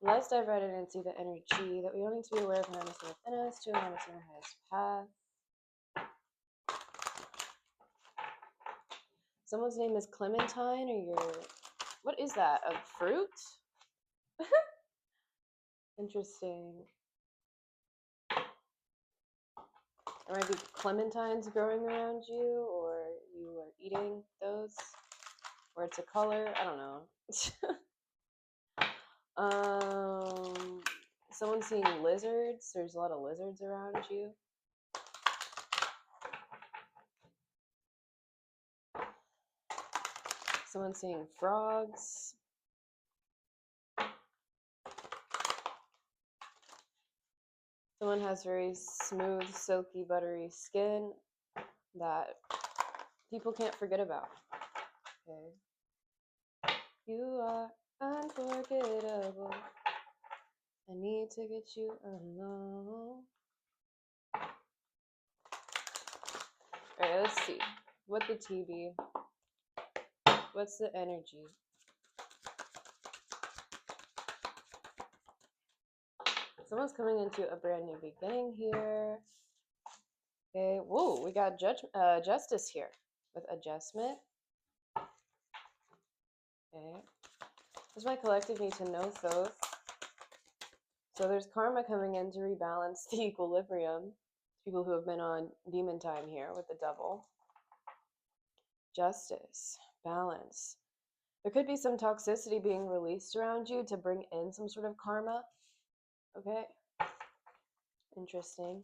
Let's dive right in and see the energy that we all need to be aware of when within us to align within our highest path. Someone's name is Clementine, or what is that? A fruit? Interesting. There might be clementines growing around you, or you are eating those, or it's a color. I don't know. Someone's seeing lizards. There's a lot of lizards around you. Someone's seeing frogs. Someone has very smooth, silky, buttery skin that people can't forget about. Okay. You are unforgettable. I need to get you alone. Alright, let's see. What the tea be? What's the energy? Someone's coming into a brand new beginning here. Okay, whoa, we got justice here with adjustment. Okay. Does my collective need to know Thoth? So there's karma coming in to rebalance the equilibrium. People who have been on demon time here with the double. Justice, balance. There could be some toxicity being released around you to bring in some sort of karma. Okay. Interesting.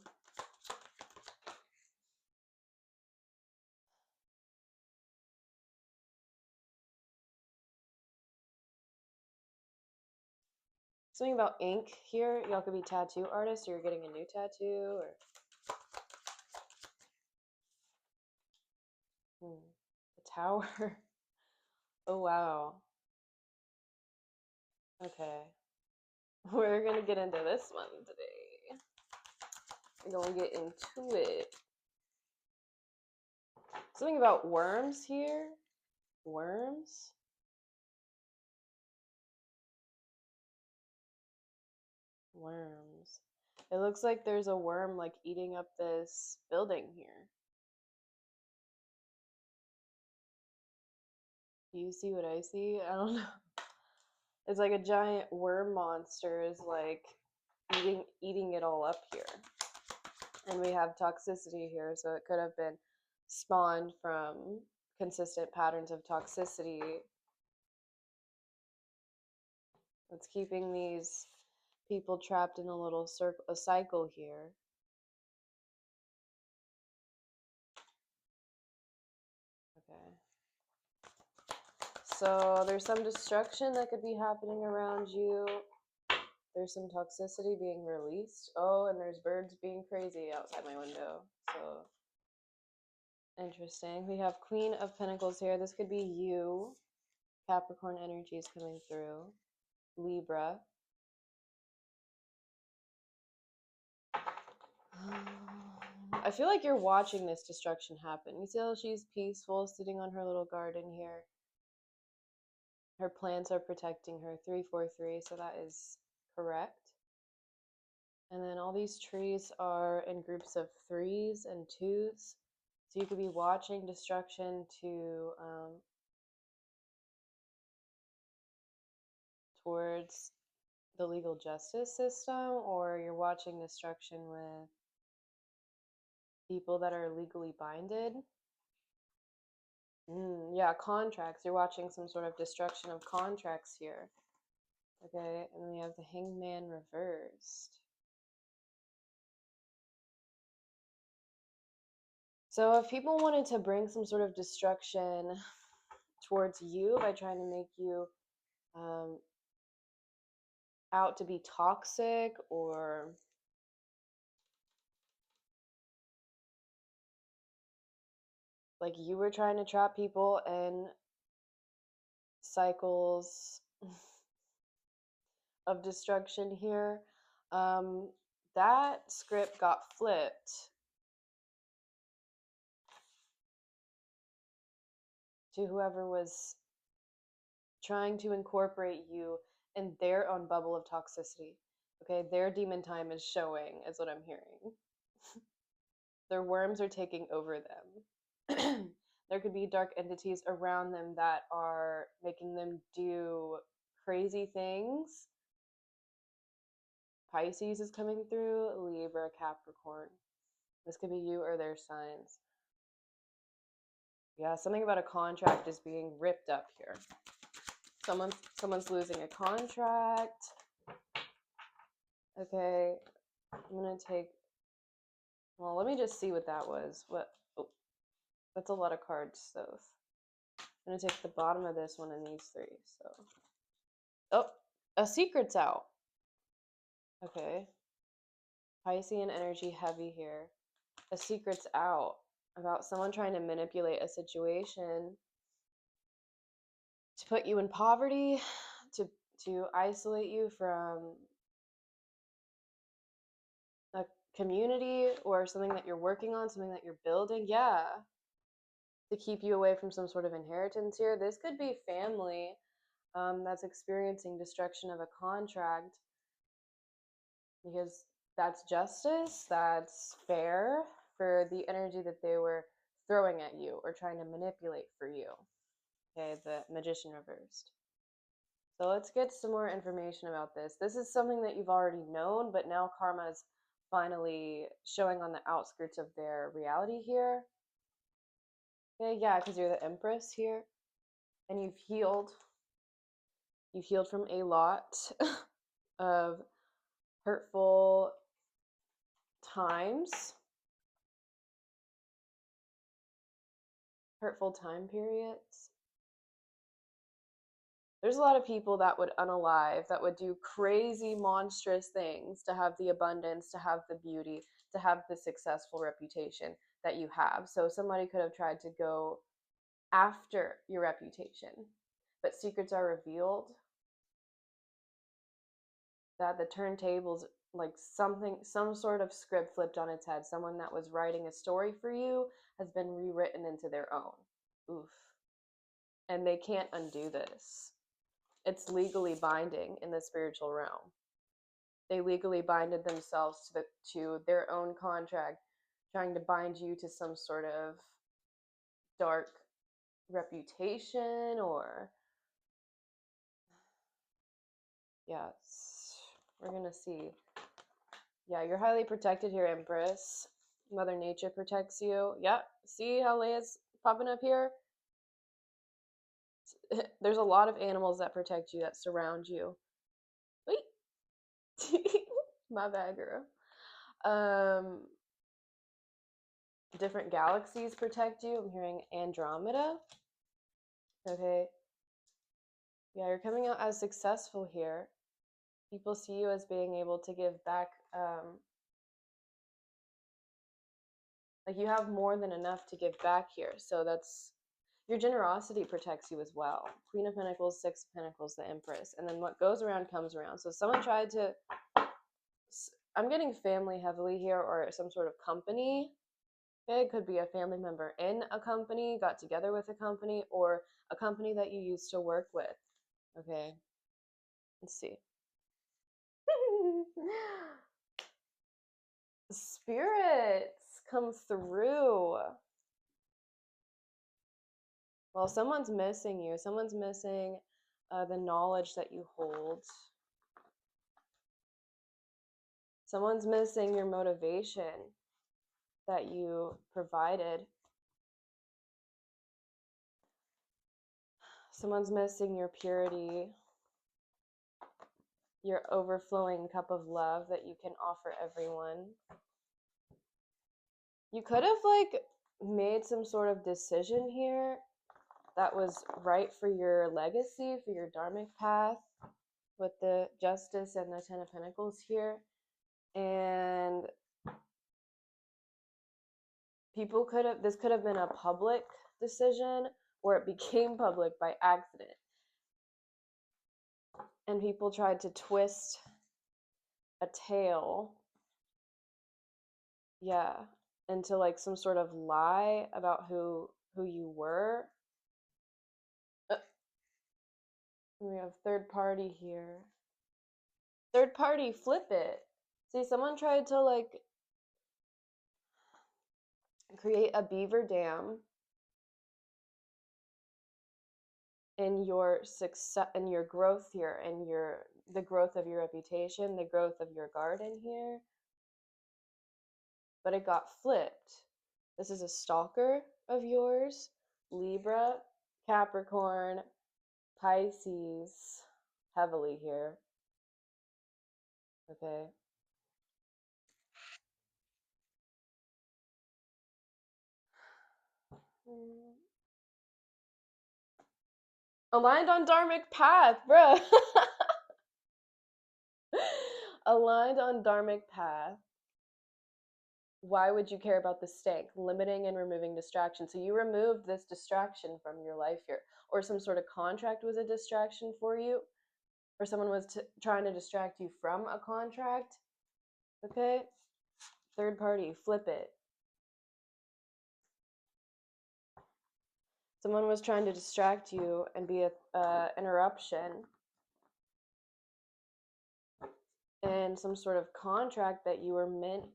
Something about ink here. Y'all could be tattoo artists, or you're getting a new tattoo, or the tower. Oh wow. Okay. We're gonna get into this one today. We're gonna get into it. Something about worms here. Worms? Worms. It looks like there's a worm like eating up this building here. Do you see what I see? I don't know. It's like a giant worm monster is like eating it all up here. And we have toxicity here, so it could have been spawned from consistent patterns of toxicity. It's keeping these people trapped in a little cycle here. Okay. So there's some destruction that could be happening around you. There's some toxicity being released. Oh, and there's birds being crazy outside my window. So interesting. We have Queen of Pentacles here. This could be you. Capricorn energy is coming through. Libra. I feel like you're watching this destruction happen. You see how she's peaceful, sitting on her little garden here. Her plants are protecting her. 343, so that is correct. And then all these trees are in groups of 3s and 2s. So you could be watching destruction towards the legal justice system, or you're watching destruction with people that are legally binded. Yeah, contracts. You're watching some sort of destruction of contracts here. Okay, and then we have the Hangman reversed. So if people wanted to bring some sort of destruction towards you by trying to make you out to be toxic, or like you were trying to trap people in cycles of destruction here, that script got flipped to whoever was trying to incorporate you in their own bubble of toxicity. Okay, their demon time is showing, is what I'm hearing. Their worms are taking over them. There could be dark entities around them that are making them do crazy things. Pisces is coming through, Libra, Capricorn. This could be you or their signs. Yeah, something about a contract is being ripped up here. Someone's losing a contract. Okay, I'm gonna take. Well, let me just see what that was. What? Oh, that's a lot of cards, so I'm gonna take the bottom of this one and these three. So, oh, a secret's out. Okay, Piscean energy heavy here. A secret's out about someone trying to manipulate a situation to put you in poverty, to isolate you from a community or something that you're working on, something that you're building. Yeah, to keep you away from some sort of inheritance here. This could be family that's experiencing destruction of a contract because that's justice, that's fair for the energy that they were throwing at you or trying to manipulate for you. Okay, the Magician reversed. So let's get some more information about this. This is something that you've already known, but now karma is finally showing on the outskirts of their reality here. Okay, yeah, because you're the Empress here, and you've healed. You've healed from a lot of hurtful times, hurtful time periods. There's a lot of people that would unalive, that would do crazy, monstrous things to have the abundance, to have the beauty, to have the successful reputation that you have. So somebody could have tried to go after your reputation, but secrets are revealed. That the turntables, like some sort of script flipped on its head. Someone that was writing a story for you has been rewritten into their own. Oof. And they can't undo this. It's legally binding in the spiritual realm. They legally binded themselves to their own contract, trying to bind you to some sort of dark reputation or yes, we're gonna see. Yeah, you're highly protected here, Empress. Mother Nature protects you. Yep. See how Leia's popping up here? There's a lot of animals that protect you, that surround you. Wait. My bad, girl. Different galaxies protect you. I'm hearing Andromeda. Okay. Yeah, you're coming out as successful here. People see you as being able to give back. Like you have more than enough to give back here. So that's your generosity protects you as well. Queen of Pentacles, Six of Pentacles, the Empress. And then what goes around comes around. So someone tried to, I'm getting family heavily here or some sort of company. Okay, it could be a family member in a company, got together with a company, or a company that you used to work with. Okay, let's see. Spirits come through. Well, someone's missing you. Someone's missing the knowledge that you hold. Someone's missing your motivation that you provided. Someone's missing your purity, your overflowing cup of love that you can offer everyone. You could have like made some sort of decision here that was right for your legacy, for your dharmic path with the Justice and the Ten of Pentacles here. And this could have been a public decision or it became public by accident. And people tried to twist a tale, yeah, into like some sort of lie about who you were. We have third party here. Third party, flip it. See, someone tried to like create a beaver dam in your success, in your growth here, and the growth of your reputation, the growth of your garden here. But it got flipped. This is a stalker of yours, Libra, Capricorn, Pisces, heavily here. Okay. Aligned on dharmic path, bruh. Aligned on dharmic path. Why would you care about the stank? Limiting and removing distraction. So you removed this distraction from your life here, or some sort of contract was a distraction for you, or someone was trying to distract you from a contract. Okay. Third party, flip it. Someone was trying to distract you and be a interruption in some sort of contract that you were meant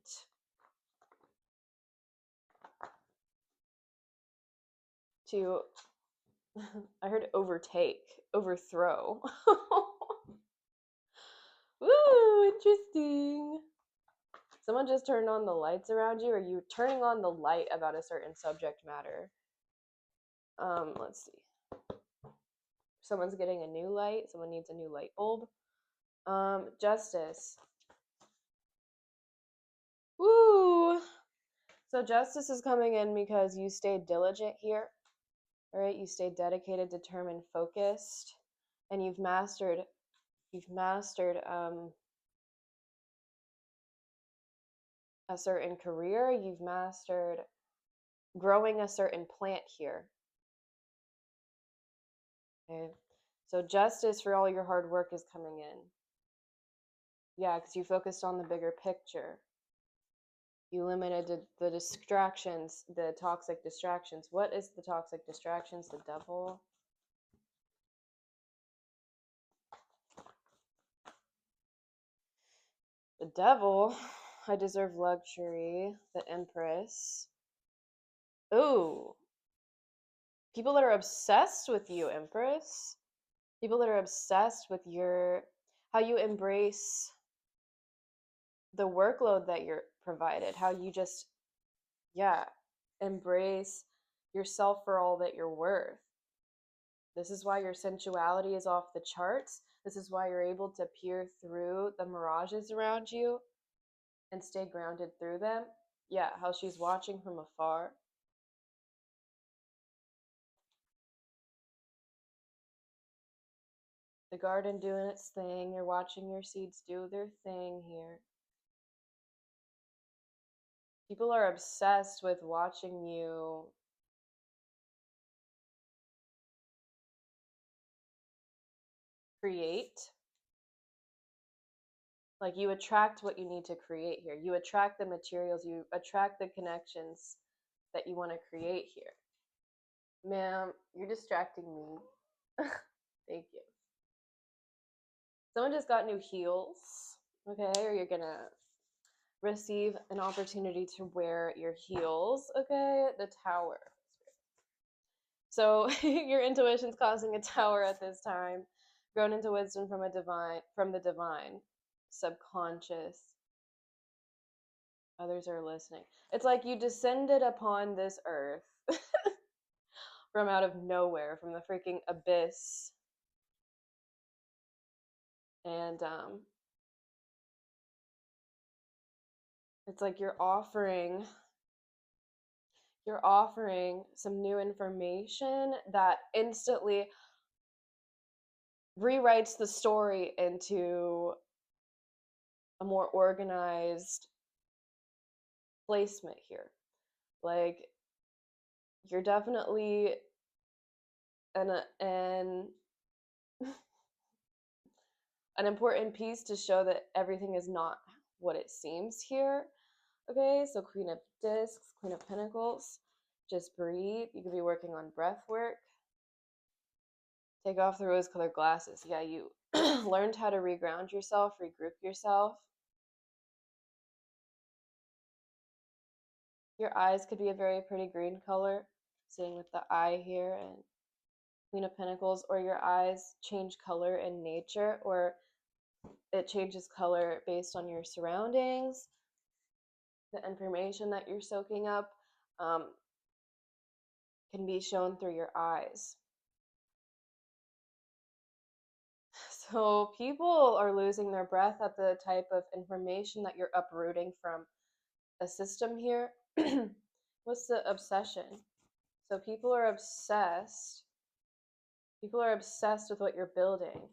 to. I heard overtake, overthrow. Ooh, interesting. Someone just turned on the lights around you, or you turning on the light about a certain subject matter. Let's see. Someone's getting a new light. Someone needs a new light bulb. Justice. Woo! So justice is coming in because you stayed diligent here. All right, you stayed dedicated, determined, focused, and you've mastered a certain career. You've mastered growing a certain plant here. Okay, so justice for all your hard work is coming in. Yeah, because you focused on the bigger picture. You limited the distractions, the toxic distractions. What is the toxic distractions? The devil. The devil. I deserve luxury. The Empress. Ooh. People that are obsessed with you, Empress. People that are obsessed with how you embrace the workload that you're provided, how you just, yeah, embrace yourself for all that you're worth. This is why your sensuality is off the charts. This is why you're able to peer through the mirages around you and stay grounded through them. Yeah, how she's watching from afar. The garden doing its thing. You're watching your seeds do their thing here. People are obsessed with watching you create. Like, you attract what you need to create here. You attract the materials, you attract the connections that you want to create here. Ma'am, you're distracting me. Thank you. Someone just got new heels, okay? Or you're gonna receive an opportunity to wear your heels, okay? The Tower. So your intuition's causing a tower at this time. Grown into wisdom from the divine, subconscious. Others are listening. It's like you descended upon this earth from out of nowhere, from the freaking abyss. And it's like you're offering some new information that instantly rewrites the story into a more organized placement here. Like, you're definitely an important piece to show that everything is not what it seems here. Okay, so Queen of Discs, Queen of Pentacles. Just breathe. You could be working on breath work Take off the rose-colored glasses. Yeah, you learned how to reground yourself, regroup yourself. Your eyes could be a very pretty green color, seeing with the eye here and Queen of Pentacles, or your eyes change color in nature, or it changes color based on your surroundings, the information that you're soaking up can be shown through your eyes. So people are losing their breath at the type of information that you're uprooting from a system here. What's the obsession? So people are obsessed. People are obsessed with what you're building.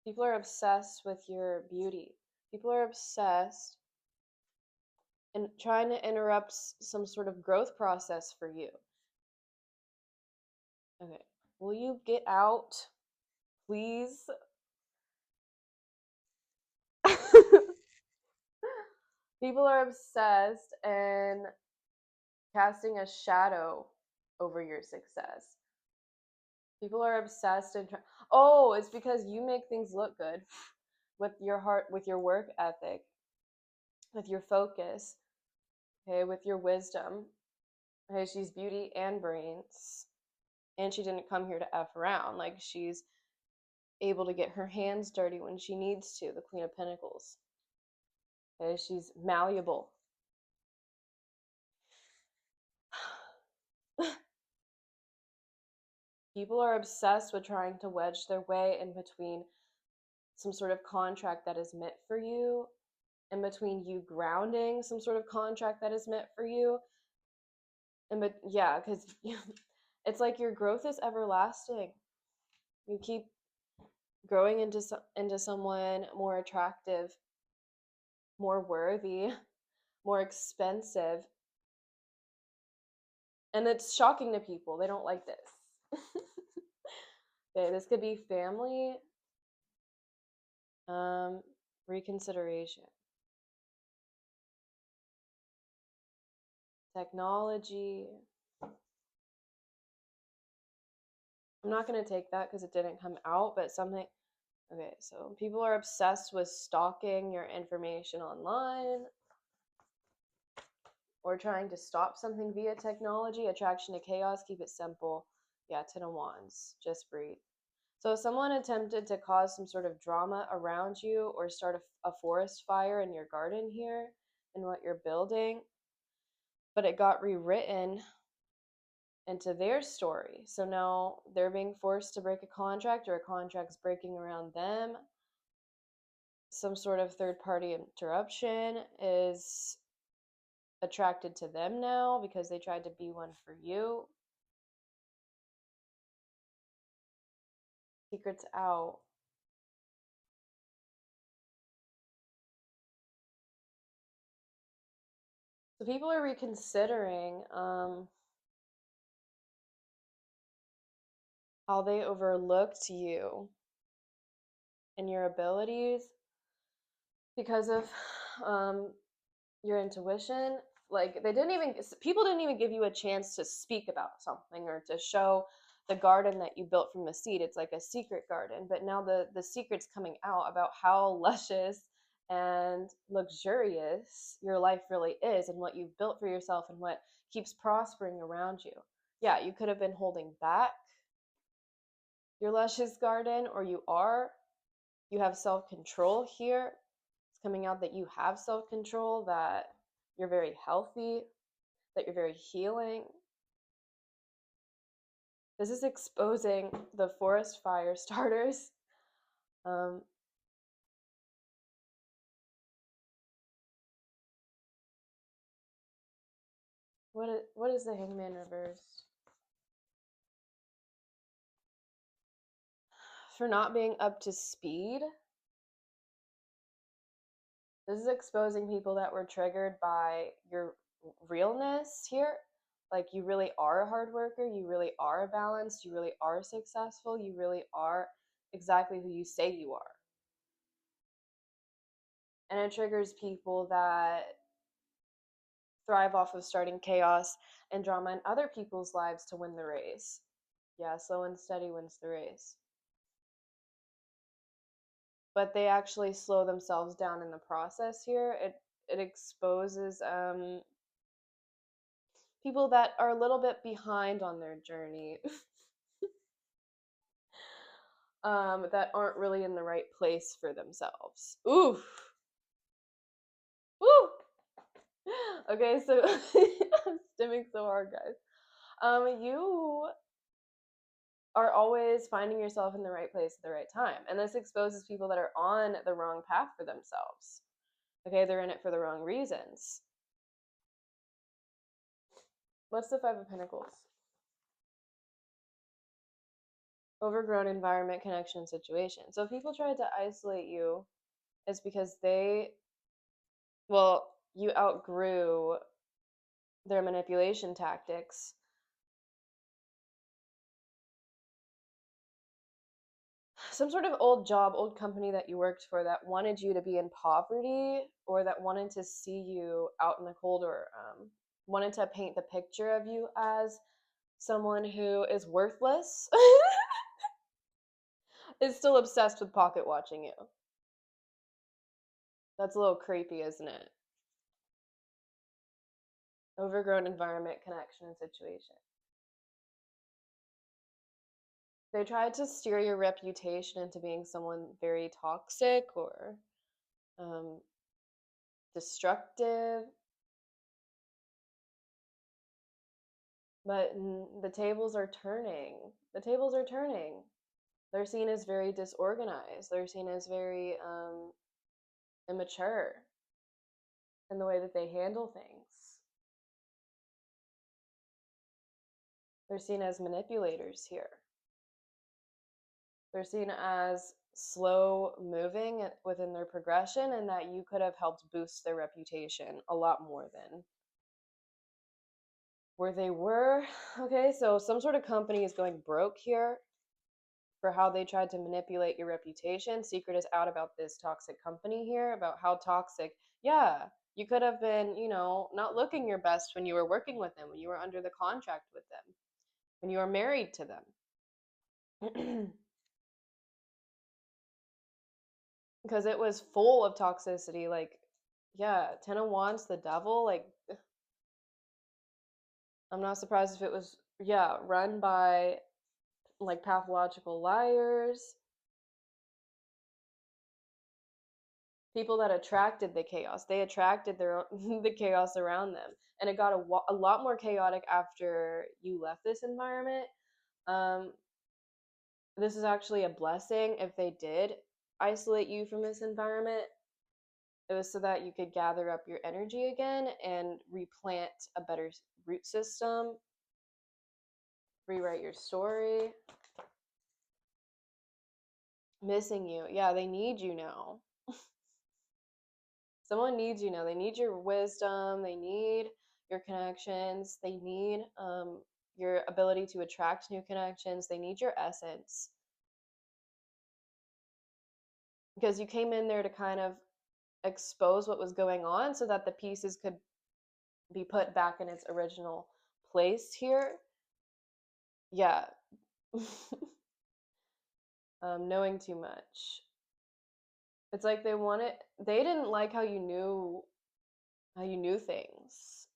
People are obsessed with your beauty. People are obsessed and trying to interrupt some sort of growth process for you. Okay. Will you get out, please? People are obsessed and casting a shadow over your success. People are obsessed and oh, it's because you make things look good with your heart, with your work ethic, with your focus, okay, with your wisdom. Okay, she's beauty and brains. And she didn't come here to F around. Like, she's able to get her hands dirty when she needs to, the Queen of Pentacles. Okay, she's malleable. People are obsessed with trying to wedge their way in between some sort of contract that is meant for you, in between you grounding some sort of contract that is meant for you. And yeah, because it's like your growth is everlasting. You keep growing into someone more attractive, more worthy, more expensive. And it's shocking to people. They don't like this. Okay, this could be family, reconsideration, technology. I'm not going to take that because it didn't come out, but something. Okay, so people are obsessed with stalking your information online or trying to stop something via technology. Attraction to chaos, keep it simple. Yeah, Ten of Wands, just breathe. So if someone attempted to cause some sort of drama around you or start a forest fire in your garden here and what you're building, but it got rewritten into their story. So now they're being forced to break a contract or a contract's breaking around them. Some sort of third party interruption is attracted to them now because they tried to be one for you. Secrets out. So people are reconsidering how they overlooked you and your abilities because of your intuition. Like, people didn't even give you a chance to speak about something or to show the garden that you built from the seed. It's like a secret garden, but now the secret's coming out about how luscious and luxurious your life really is and what you've built for yourself and what keeps prospering around you. Yeah, you could have been holding back your luscious garden, or you have self-control here. It's coming out that you have self-control, that you're very healthy, that you're very healing. This is exposing the forest fire starters. What is the Hangman reversed? For not being up to speed. This is exposing people that were triggered by your realness here. Like, you really are a hard worker, you really are balanced, you really are successful, you really are exactly who you say you are. And it triggers people that thrive off of starting chaos and drama in other people's lives to win the race. Yeah, slow and steady wins the race. But they actually slow themselves down in the process here. It exposes people that are a little bit behind on their journey, that aren't really in the right place for themselves. Oof. Woo. Okay, so I'm stimming so hard, guys. You are always finding yourself in the right place at the right time, and this exposes people that are on the wrong path for themselves. Okay, they're in it for the wrong reasons. What's the Five of Pentacles? Overgrown environment, connection, situation. So if people tried to isolate you, it's because you outgrew their manipulation tactics. Some sort of old job, old company that you worked for that wanted you to be in poverty, or that wanted to see you out in the cold, or wanted to paint the picture of you as someone who is worthless, is still obsessed with pocket watching you. That's a little creepy, isn't it? Overgrown environment, connection, and situation. They tried to steer your reputation into being someone very toxic or destructive. But the tables are turning. The tables are turning. They're seen as very disorganized. They're seen as very immature in the way that they handle things. They're seen as manipulators here. They're seen as slow moving within their progression, and that you could have helped boost their reputation a lot more than where they were. Okay, so some sort of company is going broke here for how they tried to manipulate your reputation. Secret is out about this toxic company here, about how toxic. Yeah, you could have been, not looking your best when you were working with them, when you were under the contract with them, when you were married to them. Because it was full of toxicity. Like, yeah, Ten of Wands, the devil. Like, I'm not surprised if it was, yeah, run by like pathological liars, people that attracted the chaos. They attracted their own, the chaos around them, and it got a lot more chaotic after you left this environment. Um, this is actually a blessing if they did isolate you from this environment. It was so that you could gather up your energy again and replant a better root system, rewrite your story. Missing you. Yeah, they need you now. Someone needs you now. They need your wisdom. They need your connections. They need your ability to attract new connections. They need your essence. Because you came in there to kind of expose what was going on so that the pieces could be put back in its original place here. Yeah. Knowing too much. It's like they didn't like how you knew things.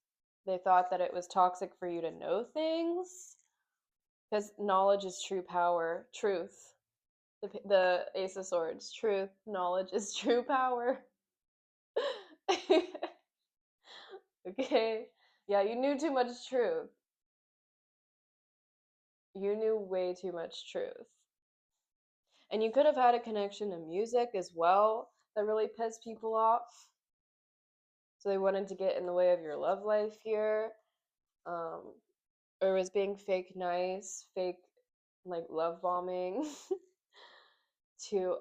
They thought that it was toxic for you to know things, because knowledge is true power, truth. The Ace of Swords, truth, knowledge is true power. Okay, yeah, you knew too much truth. You knew way too much truth. And you could have had a connection to music as well that really pissed people off. So they wanted to get in the way of your love life here. Or was being fake nice, fake like love bombing to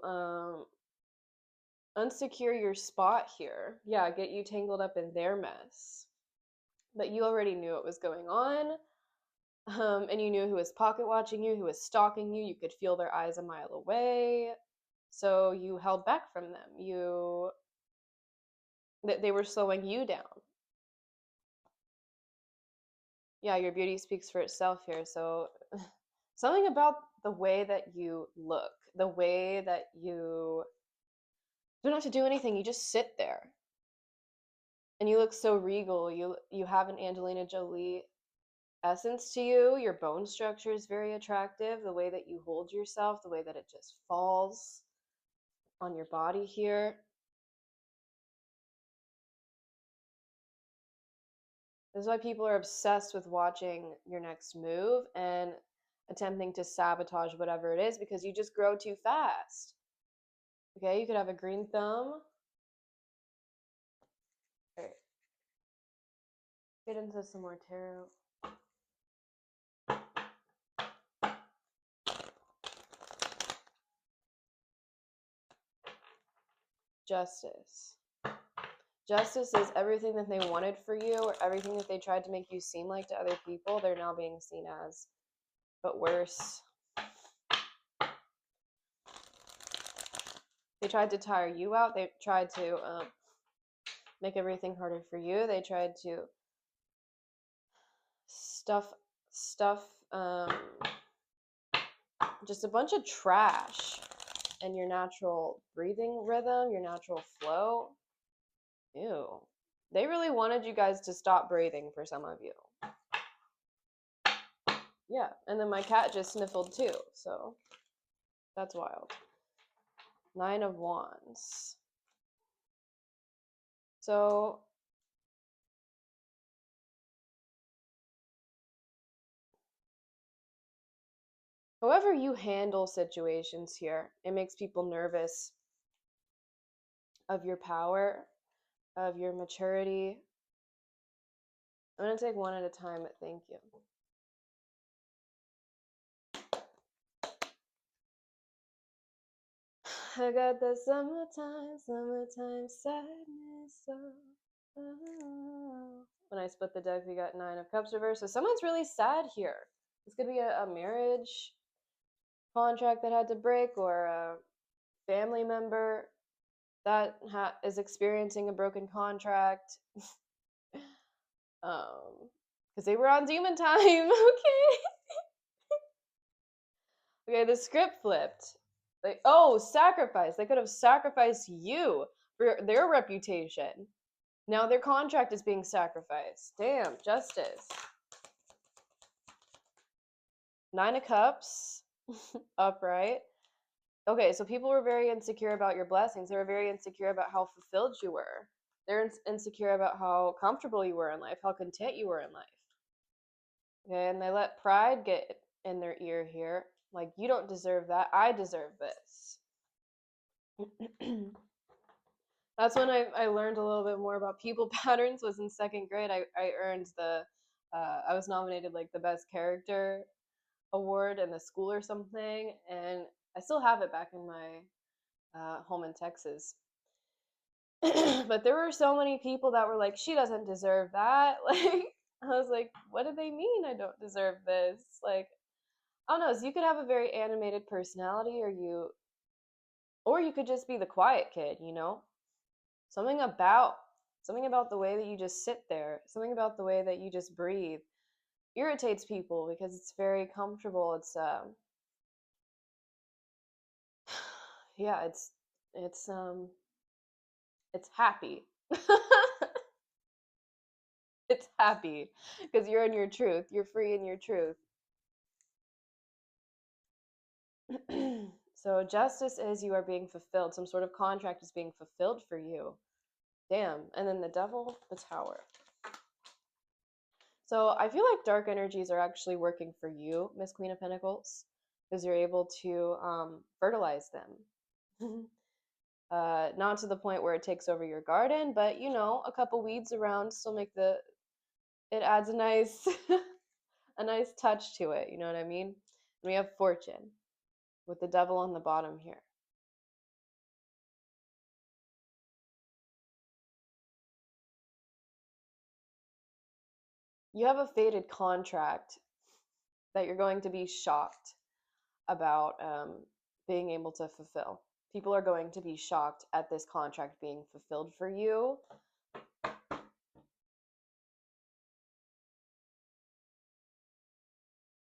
unsecure your spot here. Yeah, get you tangled up in their mess. But you already knew what was going on. And you knew who was pocket watching you, who was stalking you. You could feel their eyes a mile away. So you held back from them. They were slowing you down. Yeah, your beauty speaks for itself here. So something about the way that you look, the way that you don't have to do anything, you just sit there and you look so regal. You have an Angelina Jolie essence to you. Your bone structure is very attractive. The way that you hold yourself, the way that it just falls on your body here. This is why people are obsessed with watching your next move and attempting to sabotage whatever it is because you just grow too fast. Okay, you could have a green thumb. All right, get into some more tarot. Justice. Justice is everything that they wanted for you or everything that they tried to make you seem like to other people, they're now being seen as, but worse. They tried to tire you out. They tried to make everything harder for you. They tried to stuff just a bunch of trash in your natural breathing rhythm, your natural flow. Ew. They really wanted you guys to stop breathing for some of you. Yeah, and then my cat just sniffled too, so that's wild. 9 of Wands. So however you handle situations here, it makes people nervous of your power, of your maturity. I'm going to take one at a time, but thank you. I got the summertime sadness. Oh. When I split the deck, we got 9 of Cups reversed. So someone's really sad here. This could be a marriage contract that had to break, or a family member that is experiencing a broken contract. Because they were on demon time. Okay. Okay, the script flipped. Sacrifice. They could have sacrificed you for their reputation. Now their contract is being sacrificed. Damn, justice. 9 of Cups, upright. Okay, so people were very insecure about your blessings. They were very insecure about how fulfilled you were. They're insecure about how comfortable you were in life, how content you were in life. Okay, and they let pride get in their ear here. Like, you don't deserve that. I deserve this. That's when I learned a little bit more about people patterns. Was in 2nd grade. I earned I was nominated like the best character award in the school or something, and I still have it back in my home in Texas. But there were so many people that were like, she doesn't deserve that. Like, I was like, what do they mean I don't deserve this? Like, I don't know. So you could have a very animated personality, or you could just be the quiet kid, you know? Something about the way that you just sit there, something about the way that you just breathe irritates people because it's very comfortable. It's yeah, it's happy. It's happy because you're in your truth. You're free in your truth. So justice is you are being fulfilled. Some sort of contract is being fulfilled for you. Damn. And then the devil, the Tower. So I feel like dark energies are actually working for you, Miss Queen of Pentacles, because you're able to fertilize them. Not to the point where it takes over your garden, but you know, a couple weeds around still make it adds a nice a nice touch to it, you know what I mean? And we have Fortune with the devil on the bottom here. You have a fated contract that you're going to be shocked about being able to fulfill. People are going to be shocked at this contract being fulfilled for you.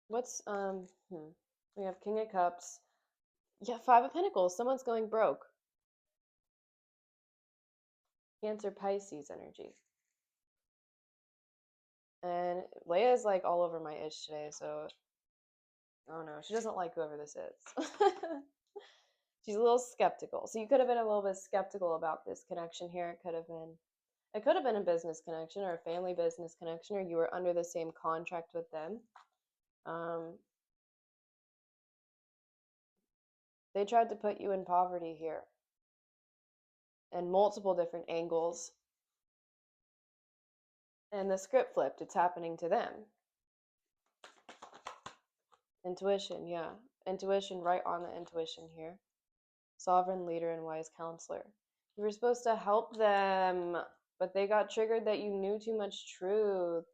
What's we have King of Cups. Yeah, Five of Pentacles. Someone's going broke. Cancer, Pisces energy. And Leia's like all over my ish today, so I don't know. She doesn't like whoever this is. She's a little skeptical. So you could have been a little bit skeptical about this connection here. It could have been a business connection or a family business connection, or you were under the same contract with them. They tried to put you in poverty here in multiple different angles. And the script flipped. It's happening to them. Intuition, yeah. Intuition, right on the intuition here. Sovereign leader and wise counselor. You were supposed to help them, but they got triggered that you knew too much truth.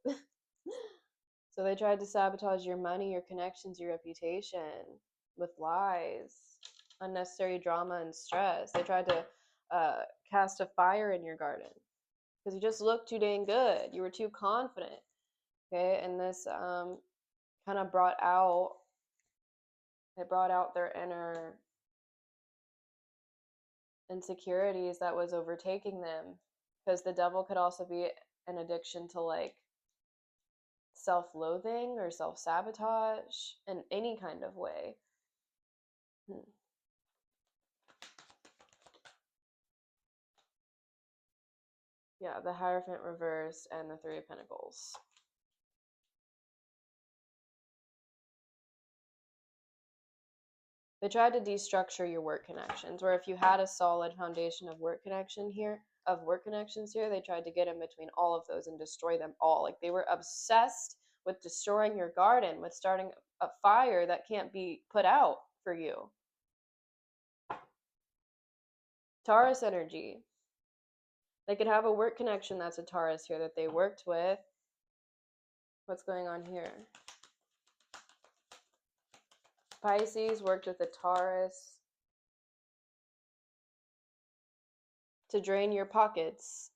So they tried to sabotage your money, your connections, your reputation with lies, unnecessary drama and stress. They tried to cast a fire in your garden because you just looked too dang good. You were too confident. Okay, and this kind of brought out their inner insecurities that was overtaking them, because the devil could also be an addiction to like self-loathing or self-sabotage in any kind of way. Yeah, the Hierophant reversed and the Three of Pentacles. They tried to destructure your work connections, where if you had a solid foundation of work connections here, they tried to get in between all of those and destroy them all. Like they were obsessed with destroying your garden, with starting a fire that can't be put out for you. Taurus energy. They could have a work connection that's a Taurus here that they worked with. What's going on here? Pisces worked with a Taurus to drain your pockets.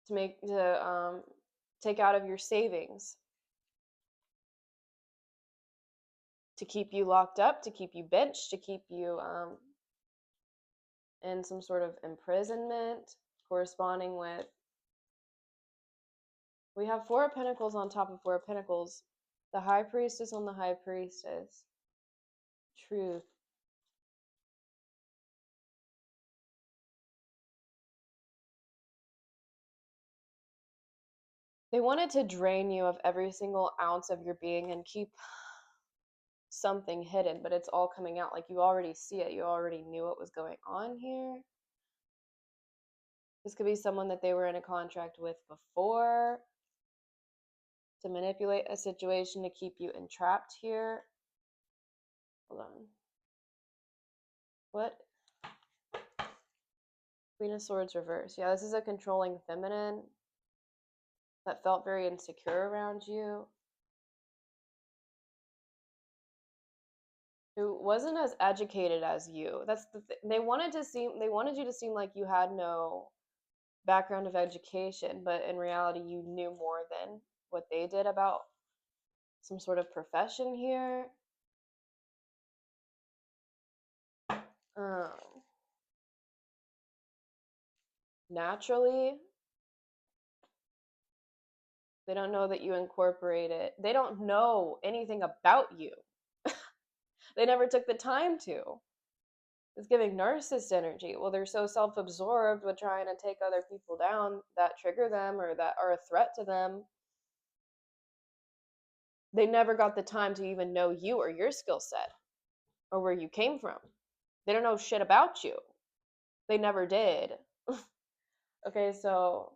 to take out of your savings, to keep you locked up, to keep you benched, to keep you in some sort of imprisonment, corresponding with, we have Four of Pentacles on top of Four of Pentacles. The High Priestess on the High Priestess. Truth. They wanted to drain you of every single ounce of your being and keep something hidden, but it's all coming out. Like you already see it. You already knew what was going on here. This could be someone that they were in a contract with before to manipulate a situation to keep you entrapped here. Hold on. What? Queen of Swords reverse. Yeah, this is a controlling feminine that felt very insecure around you, who wasn't as educated as you. That's the thing. They wanted you to seem like you had no background of education, but in reality you knew more than what they did about some sort of profession here. Naturally, they don't know that you incorporate it. They don't know anything about you. They never took the time to. It's giving narcissist energy. Well, they're so self-absorbed with trying to take other people down that trigger them or that are a threat to them. They never got the time to even know you or your skill set or where you came from. They don't know shit about you. They never did. Okay, so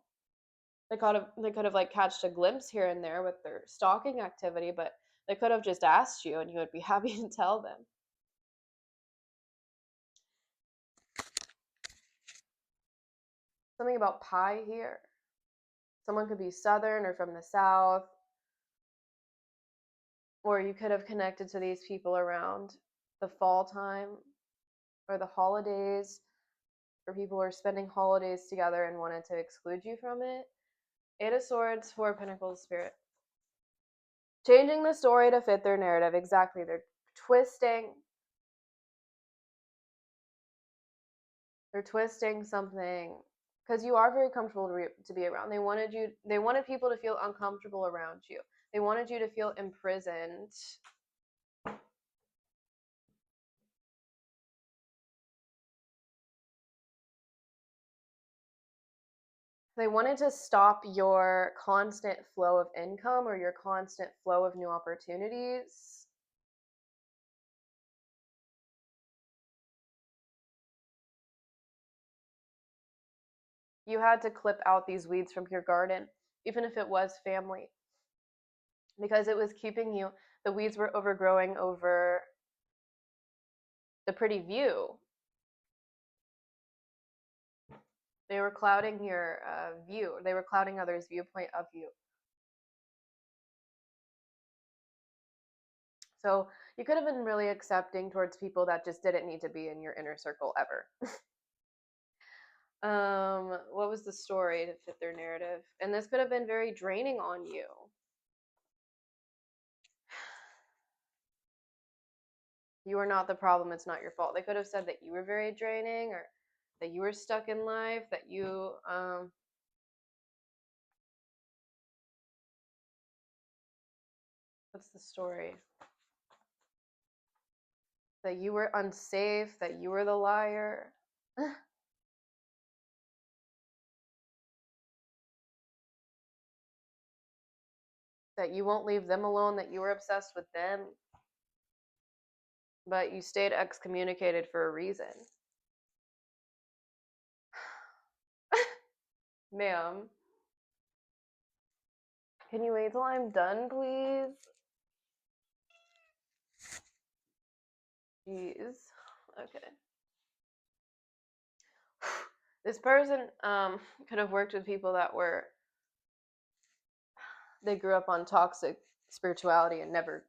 they could have like catched a glimpse here and there with their stalking activity, but they could have just asked you and you would be happy to tell them. Something about pie here. Someone could be Southern or from the South, or you could have connected to these people around the fall time or the holidays, or people were spending holidays together and wanted to exclude you from it. Eight of Swords, Four of Pentacles, Spirit. Changing the story to fit their narrative. Exactly. They're twisting. They're twisting something. Because you are very comfortable to be around. They wanted people to feel uncomfortable around you. They wanted you to feel imprisoned. They wanted to stop your constant flow of income or your constant flow of new opportunities. You had to clip out these weeds from your garden, even if it was family, because it was keeping you, the weeds were overgrowing over the pretty view. They were clouding your view. They were clouding others' viewpoint of you. So you could have been really accepting towards people that just didn't need to be in your inner circle ever. What was the story to fit their narrative? And this could have been very draining on you. You are not the problem. It's not your fault. They could have said that you were very draining, or that you were stuck in life, that you what's the story? That you were unsafe, that you were the liar. That you won't leave them alone, that you were obsessed with them. But you stayed excommunicated for a reason. Ma'am, can you wait till I'm done, please? Jeez. Okay. This person could have worked with people that they grew up on toxic spirituality and never,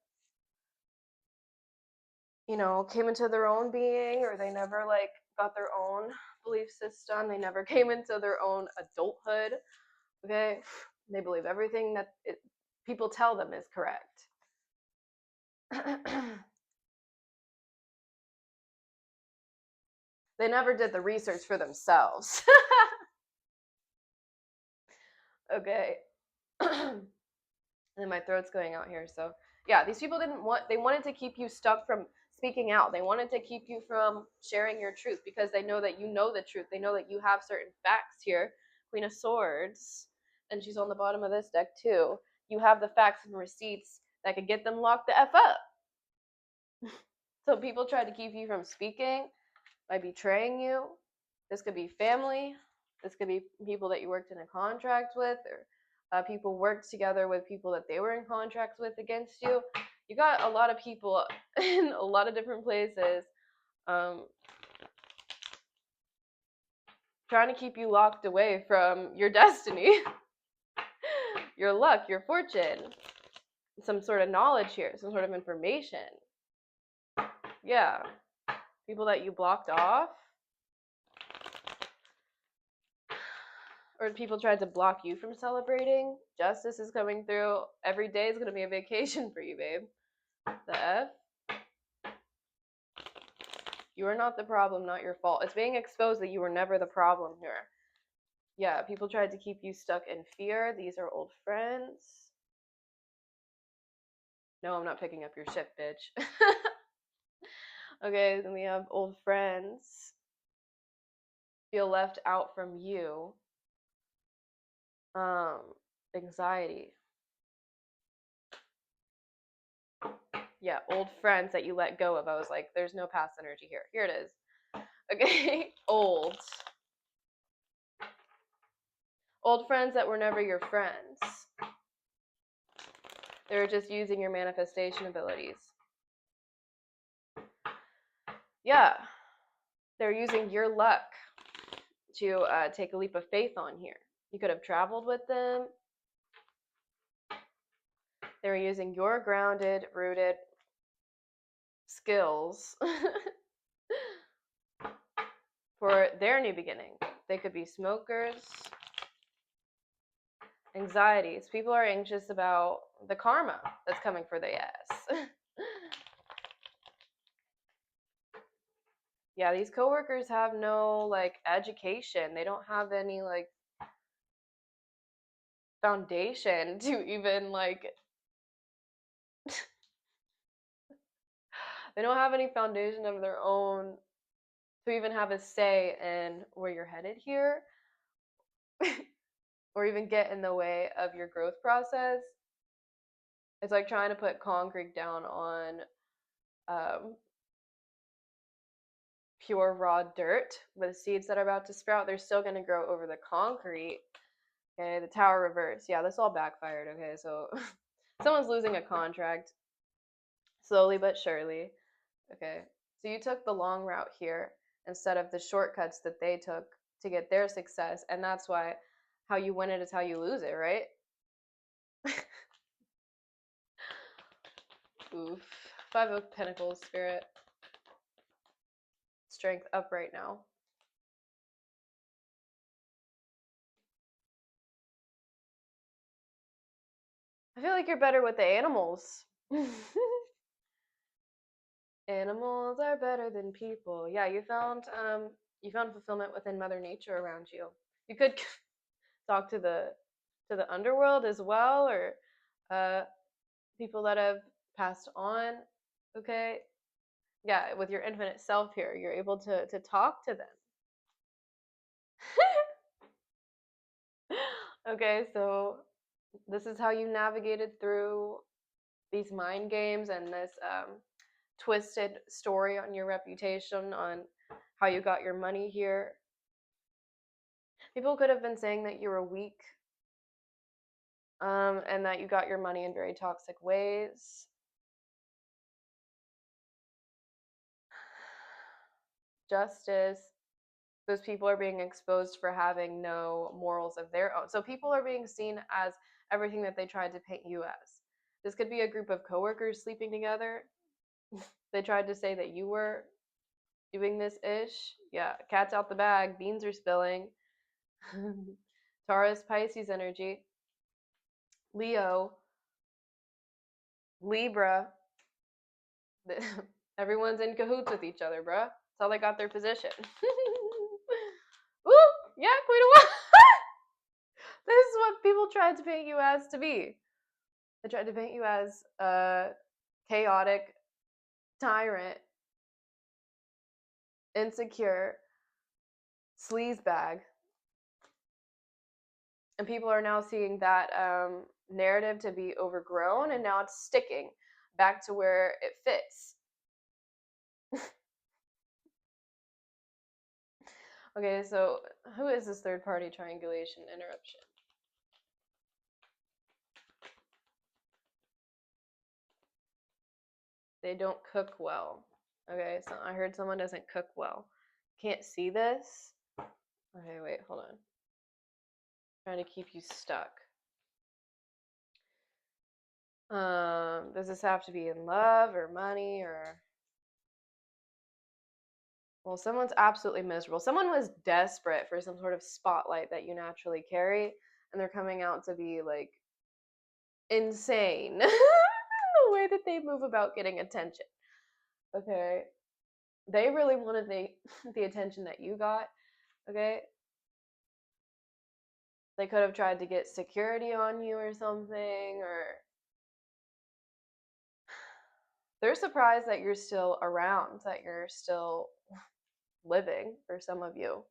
came into their own being, or they never got their own belief system. They never came into their own adulthood. Okay, they believe everything that people tell them is correct. They never did the research for themselves. Okay. And my throat's going out here, so yeah, these people they wanted to keep you stuck from speaking out. They wanted to keep you from sharing your truth, because they know that you know the truth. They know that you have certain facts here. Queen of Swords, and she's on the bottom of this deck too. You have the facts and receipts that could get them locked the F up. So people tried to keep you from speaking by betraying you. This could be family. This could be people that you worked in a contract with, or people worked together with people that they were in contracts with against you. You got a lot of people in a lot of different places trying to keep you locked away from your destiny, your luck, your fortune, some sort of knowledge here, some sort of information. Yeah. People that you blocked off. Or people tried to block you from celebrating. Justice is coming through. Every day is going to be a vacation for you, babe. The F. You are not the problem, not your fault. It's being exposed that you were never the problem here. Yeah, people tried to keep you stuck in fear. These are old friends. No, I'm not picking up your shit, bitch. Okay, then we have old friends. Feel left out from you. Anxiety. Yeah, old friends that you let go of. I was like, there's no past energy here. Here it is. Okay, old friends that were never your friends. They were just using your manifestation abilities. Yeah, they're using your luck to take a leap of faith on here. You could have traveled with them. They were using your grounded, rooted skills for their new beginning. They could be smokers. Anxieties. People are anxious about the karma that's coming for their ass. Yeah, these coworkers have no like education. They don't have any like foundation to even like they don't have any foundation of their own to even have a say in where you're headed here or even get in the way of your growth process. It's like trying to put concrete down on um, pure raw dirt with seeds that are about to sprout. They're still going to grow over the concrete. Okay, the tower reverse. Yeah, this all backfired. Okay, so someone's losing a contract slowly but surely. Okay, so you took the long route here instead of the shortcuts that they took to get their success, and that's why how you win it is how you lose it, right? Oof. Five of Pentacles, Spirit. Strength up right now. I feel like you're better with the animals. Animals are better than people. Yeah, you found fulfillment within Mother Nature around you. You could talk to the underworld as well, or uh, people that have passed on. Okay, yeah, with your infinite self here, you're able to talk to them. Okay, so this is how you navigated through these mind games and this twisted story on your reputation, on how you got your money here. People could have been saying that you were weak, and that you got your money in very toxic ways. Justice. Those people are being exposed for having no morals of their own. So people are being seen as everything that they tried to paint you as. This could be a group of coworkers sleeping together. They tried to say that you were doing this ish. Yeah, cat's out the bag, beans are spilling. Taurus, Pisces energy. Leo, Libra. Everyone's in cahoots with each other, bruh. That's how they got their position. Woo! Yeah, Queen of Wands. This is what people tried to paint you as to be. They tried to paint you as a chaotic tyrant, insecure, sleazebag. And people are now seeing that narrative to be overgrown, and now it's sticking back to where it fits. Okay, so who is this third party triangulation interruption? They don't cook well. Okay, so I heard someone doesn't cook well. Can't see this. Okay, wait, hold on. Trying to keep you stuck. Does this have to be in love or money or? Well, someone's absolutely miserable. Someone was desperate for some sort of spotlight that you naturally carry, and they're coming out to be like insane. The way that they move about getting attention. Okay. They really wanted the attention that you got. Okay. They could have tried to get security on you or something, or they're surprised that you're still around, that you're still living for some of you.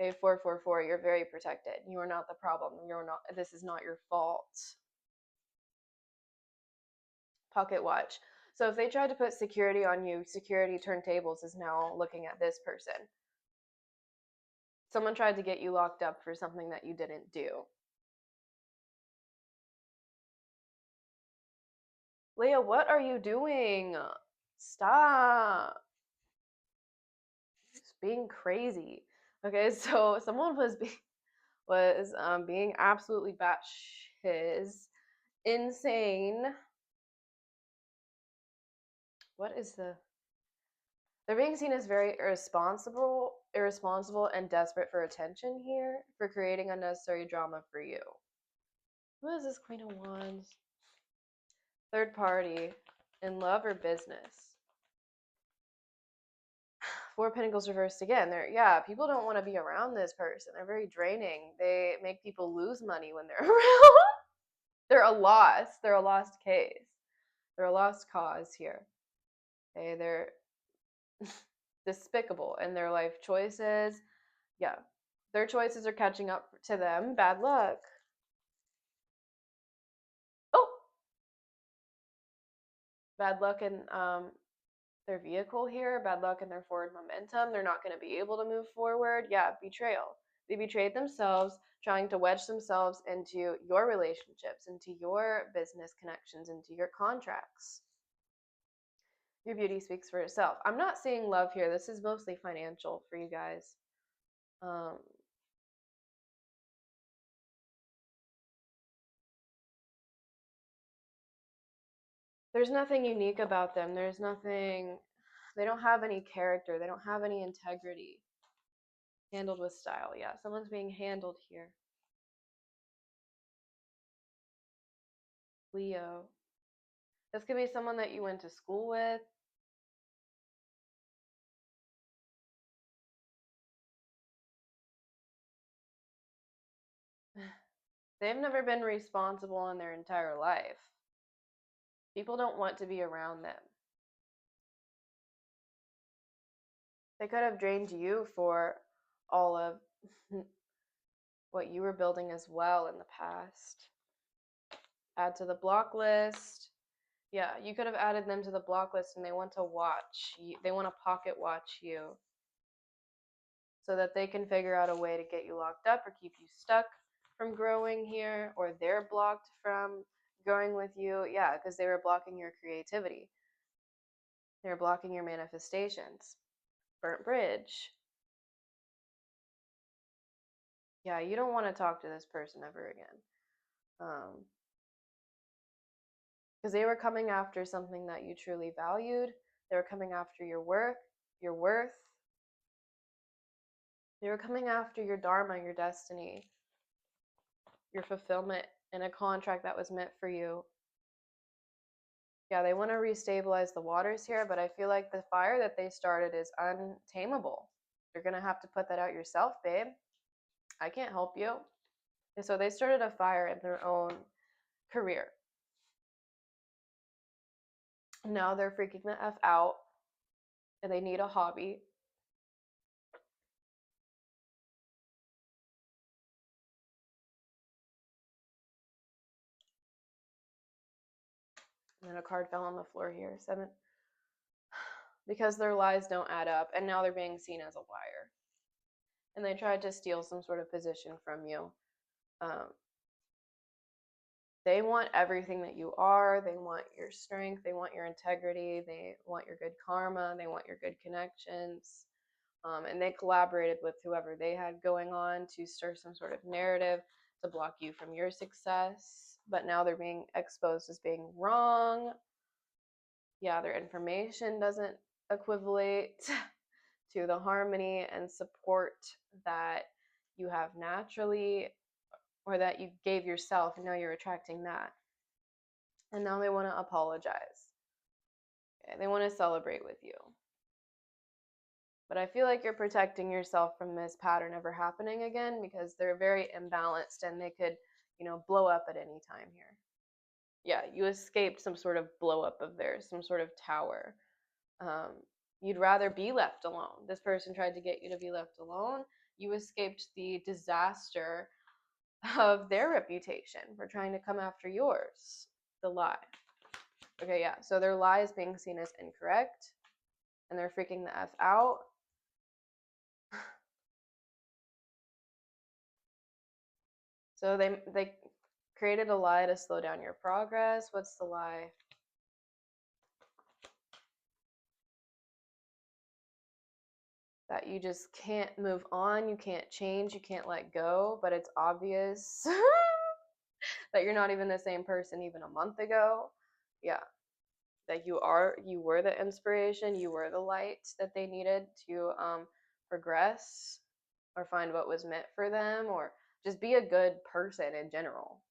Okay, 444, you're very protected. You are not the problem. You're not, this is not your fault. Pocket watch. So if they tried to put security on you, security turntables is now looking at this person. Someone tried to get you locked up for something that you didn't do. Leah, what are you doing? Stop. Just being crazy. Okay, so someone was being absolutely batshit insane. What is the? They're being seen as very irresponsible, and desperate for attention here, for creating unnecessary drama for you. Who is this Queen of Wands? Third party, in love or business? Four of Pentacles reversed again. People don't want to be around this person. They're very draining. They make people lose money when they're around. They're a loss. They're a lost case. They're a lost cause here. Okay, they're despicable in their life choices. Yeah, their choices are catching up to them. Bad luck. Oh, bad luck in their vehicle here. Bad luck in their forward momentum. They're not going to be able to move forward. Yeah, betrayal. They betrayed themselves, trying to wedge themselves into your relationships, into your business connections, into your contracts. Your beauty speaks for itself. I'm not seeing love here. This is mostly financial for you guys. There's nothing unique about them. There's nothing, they don't have any character. They don't have any integrity. Handled with style. Yeah, someone's being handled here. Leo. This could be someone that you went to school with. They've never been responsible in their entire life. People don't want to be around them. They could have drained you for all of what you were building as well in the past. Add to the block list. Yeah, you could have added them to the block list, and they want to watch you. They want to pocket watch you so that they can figure out a way to get you locked up or keep you stuck from growing here, or they're blocked from growing with you. Yeah, because they were blocking your creativity. They were blocking your manifestations. Burnt bridge. Yeah, you don't want to talk to this person ever again. Because they were coming after something that you truly valued. They were coming after your worth. They were coming after your dharma, your destiny, your fulfillment in a contract that was meant for you. Yeah, they want to restabilize the waters here, but I feel like the fire that they started is untamable. You're going to have to put that out yourself, babe. I can't help you. And so they started a fire in their own career. Now they're freaking the F out and they need a hobby. And then a card fell on the floor here. 7. Because their lies don't add up, and now they're being seen as a liar. And they tried to steal some sort of position from you. They want everything that you are. They want your strength. They want your integrity. They want your good karma. They want your good connections. And they collaborated with whoever they had going on to stir some sort of narrative to block you from your success. But now they're being exposed as being wrong. Yeah, their information doesn't equivalate to the harmony and support that you have naturally or that you gave yourself, and now you're attracting that. And now they want to apologize. Okay, they want to celebrate with you. But I feel like you're protecting yourself from this pattern ever happening again because they're very imbalanced and they could, blow up at any time here. Yeah, you escaped some sort of blow up of theirs, some sort of tower. You'd rather be left alone. This person tried to get you to be left alone. You escaped the disaster of their reputation for trying to come after yours. The lie. Okay, yeah. So their lie is being seen as incorrect, and they're freaking the F out. So they created a lie to slow down your progress. What's the lie? That you just can't move on, you can't change, you can't let go, but it's obvious that you're not even the same person even a month ago. Yeah. That you were the inspiration, you were the light that they needed to progress or find what was meant for them or just be a good person in general.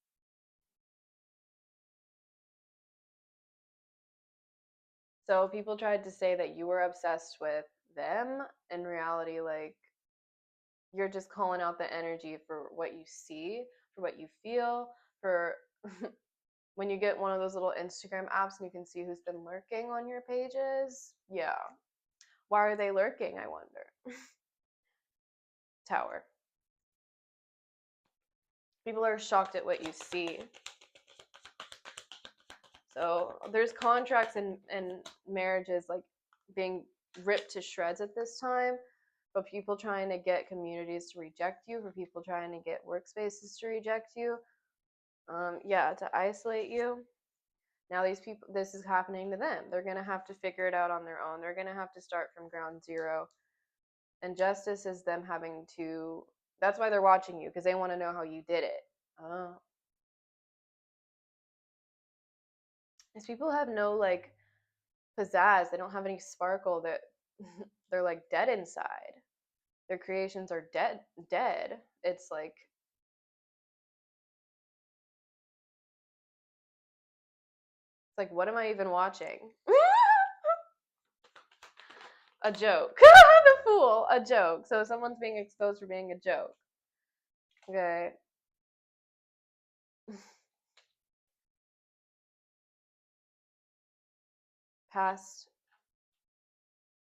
So people tried to say that you were obsessed with them. In reality, like, you're just calling out the energy for what you see, for what you feel, for when you get one of those little Instagram apps and you can see who's been lurking on your pages. Yeah. Why are they lurking, I wonder? Tower. People are shocked at what you see. So there's contracts and marriages like being ripped to shreds at this time, for people trying to get communities to reject you, for people trying to get workspaces to reject you, yeah, to isolate you. Now these people, this is happening to them. They're gonna have to figure it out on their own. They're gonna have to start from ground zero. And justice is them having to. That's why they're watching you, because they want to know how you did it. Oh, these people have no like pizzazz. They don't have any sparkle. That they're like dead inside. Their creations are dead. Dead. It's like what am I even watching? A joke. The fool. A joke. So someone's being exposed for being a joke. Okay. Past.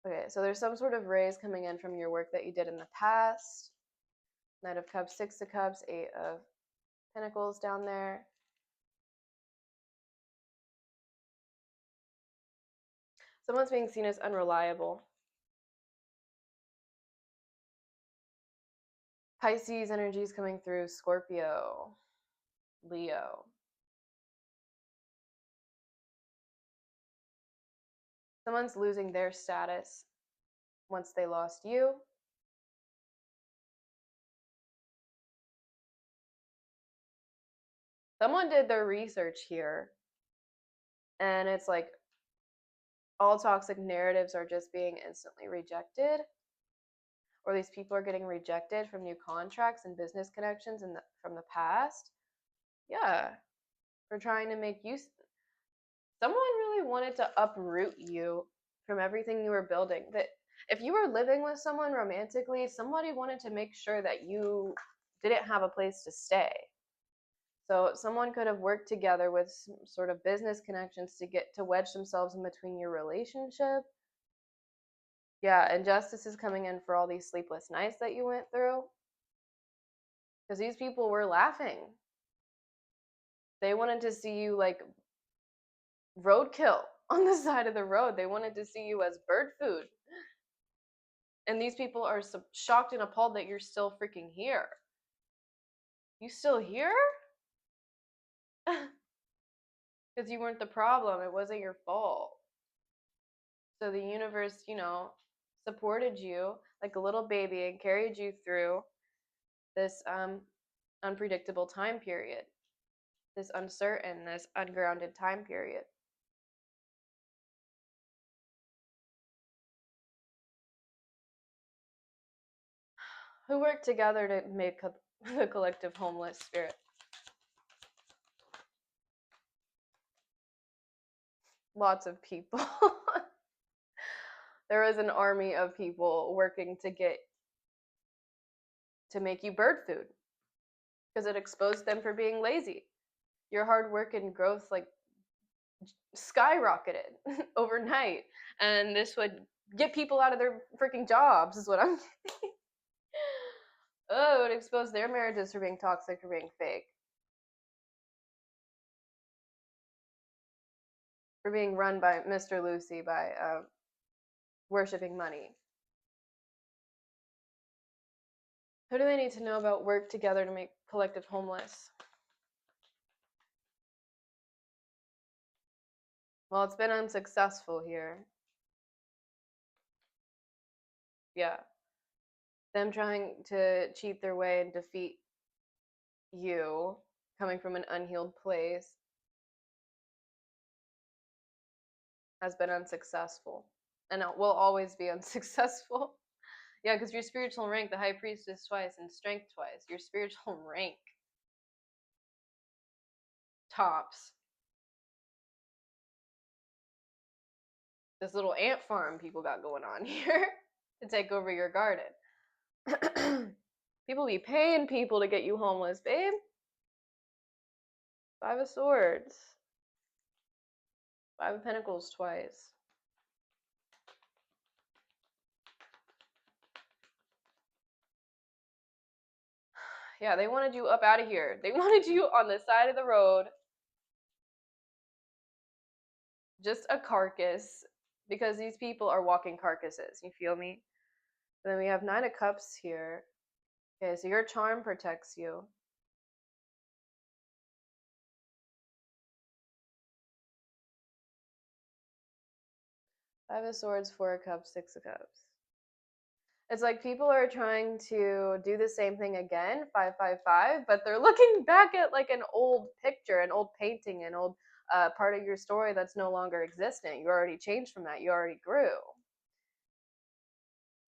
Okay, so there's some sort of rays coming in from your work that you did in the past. Knight of Cups, Six of Cups, Eight of Pentacles down there. Someone's being seen as unreliable. Pisces energy is coming through. Scorpio, Leo. Someone's losing their status once they lost you. Someone did their research here, and it's like all toxic narratives are just being instantly rejected, or these people are getting rejected from new contracts and business connections from the past. Yeah, for trying to make use. Someone really wanted to uproot you from everything you were building. That if you were living with someone romantically, somebody wanted to make sure that you didn't have a place to stay. So someone could have worked together with some sort of business connections to get to wedge themselves in between your relationship. Yeah, and justice is coming in for all these sleepless nights that you went through. Because these people were laughing. They wanted to see you like roadkill on the side of the road. They wanted to see you as bird food. And these people are so shocked and appalled that you're still freaking here. You still here? Because you weren't the problem. It wasn't your fault. So the universe, supported you like a little baby and carried you through this unpredictable time period, this uncertain, this ungrounded time period. Who worked together to make the collective homeless spirit? Lots of people. There was an army of people working to make you bird food because it exposed them for being lazy. Your hard work and growth like skyrocketed overnight, and this would get people out of their freaking jobs is what I'm oh, it would expose their marriages for being toxic, for being fake, for being run by Mr. Lucy, by worshipping money. Who do they need to know about work together to make collective homeless? Well, it's been unsuccessful here. Yeah. Them trying to cheat their way and defeat you, coming from an unhealed place, has been unsuccessful. And it will always be unsuccessful. Yeah, because your spiritual rank, the high priestess twice and strength twice, your spiritual rank tops. This little ant farm people got going on here to take over your garden. People be paying people to get you homeless, babe. 5 of Swords. 5 of Pentacles twice. Yeah, they wanted you up out of here. They wanted you on the side of the road. Just a carcass. Because these people are walking carcasses. You feel me? And then we have 9 of Cups here. Okay, so your charm protects you. Five of Swords, 4 of Cups, 6 of Cups. It's like people are trying to do the same thing again, 555, but they're looking back at like an old picture, an old painting, an old part of your story that's no longer existing. You already changed from that. You already grew.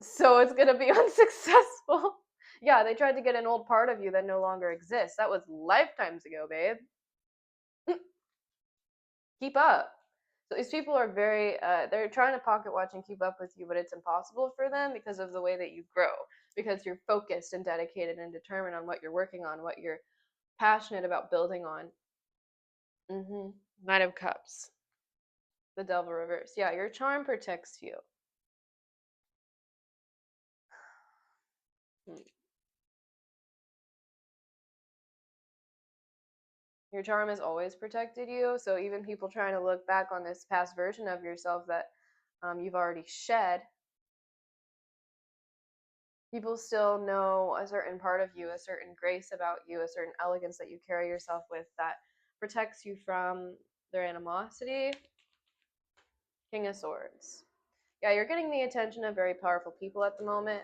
So it's going to be unsuccessful. Yeah, they tried to get an old part of you that no longer exists. That was lifetimes ago, babe. Keep up. So these people are very, they're trying to pocket watch and keep up with you, but it's impossible for them because of the way that you grow, because you're focused and dedicated and determined on what you're working on, what you're passionate about building on. 9 of Cups. The Devil reverse. Yeah, your charm protects you. Your charm has always protected you, so even people trying to look back on this past version of yourself that you've already shed, people still know a certain part of you, a certain grace about you, a certain elegance that you carry yourself with that protects you from their animosity. King of Swords. Yeah, you're getting the attention of very powerful people at the moment.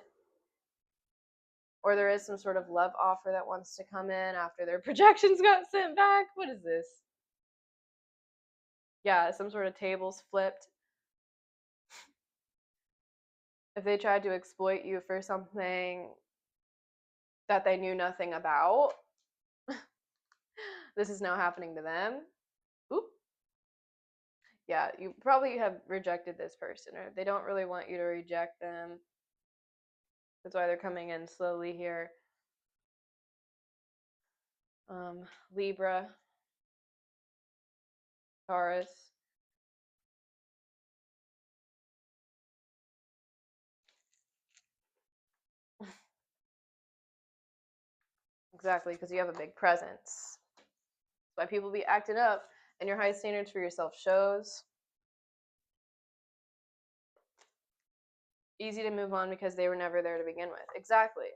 Or there is some sort of love offer that wants to come in after their projections got sent back. What is this? Yeah, some sort of tables flipped. If they tried to exploit you for something that they knew nothing about, this is now happening to them. Oop. Yeah, you probably have rejected this person, or they don't really want you to reject them. That's why they're coming in slowly here. Libra, Taurus. Exactly, because you have a big presence. That's why people be acting up, and your high standards for yourself shows. Easy to move on because they were never there to begin with. Exactly.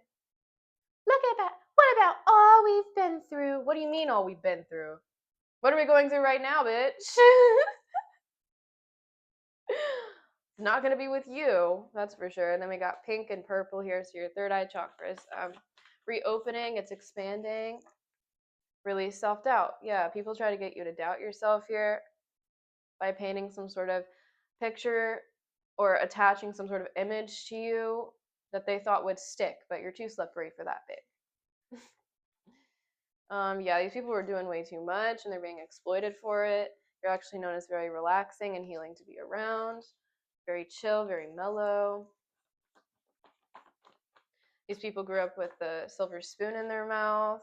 Look at that. What about all we've been through? What do you mean all we've been through? What are we going through right now, bitch? It's not going to be with you, that's for sure. And then we got pink and purple here, so your third eye chakras. Reopening, it's expanding. Release self-doubt. Yeah, people try to get you to doubt yourself here by painting some sort of picture or attaching some sort of image to you that they thought would stick, but you're too slippery for that, babe. Yeah, these people were doing way too much and they're being exploited for it. You're actually known as very relaxing and healing to be around. Very chill, very mellow. These people grew up with the silver spoon in their mouth,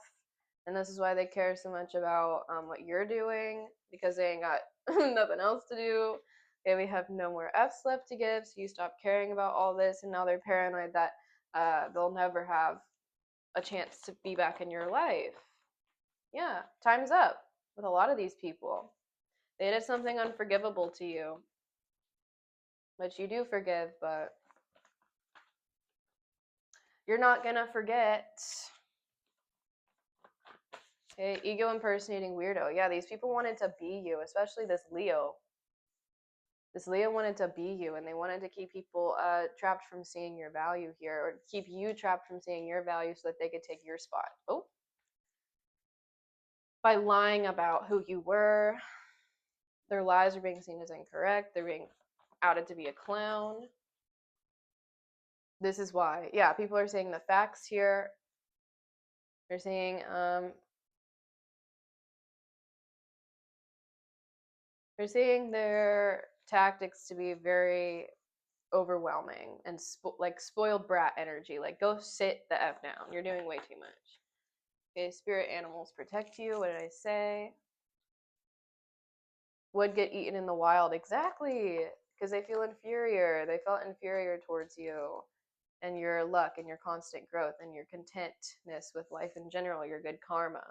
and this is why they care so much about what you're doing, because they ain't got nothing else to do. Okay, we have no more F's left to give, so you stop caring about all this, and now they're paranoid that they'll never have a chance to be back in your life. Yeah, time's up with a lot of these people. They did something unforgivable to you, which you do forgive, but you're not gonna forget. Okay, ego impersonating weirdo. Yeah, these people wanted to be you, especially this Leo. This Leo wanted to be you, and they wanted to keep people trapped from seeing your value here, or keep you trapped from seeing your value so that they could take your spot. Oh. By lying about who you were. Their lies are being seen as incorrect. They're being outed to be a clown. This is why. Yeah, people are saying the facts here. They're saying they're tactics to be very overwhelming and like spoiled brat energy. Like, go sit the F down. You're doing way too much. Okay, spirit animals protect you. What did I say? Would get eaten in the wild. Exactly. Because they feel inferior. They felt inferior towards you and your luck and your constant growth and your contentness with life in general, your good karma,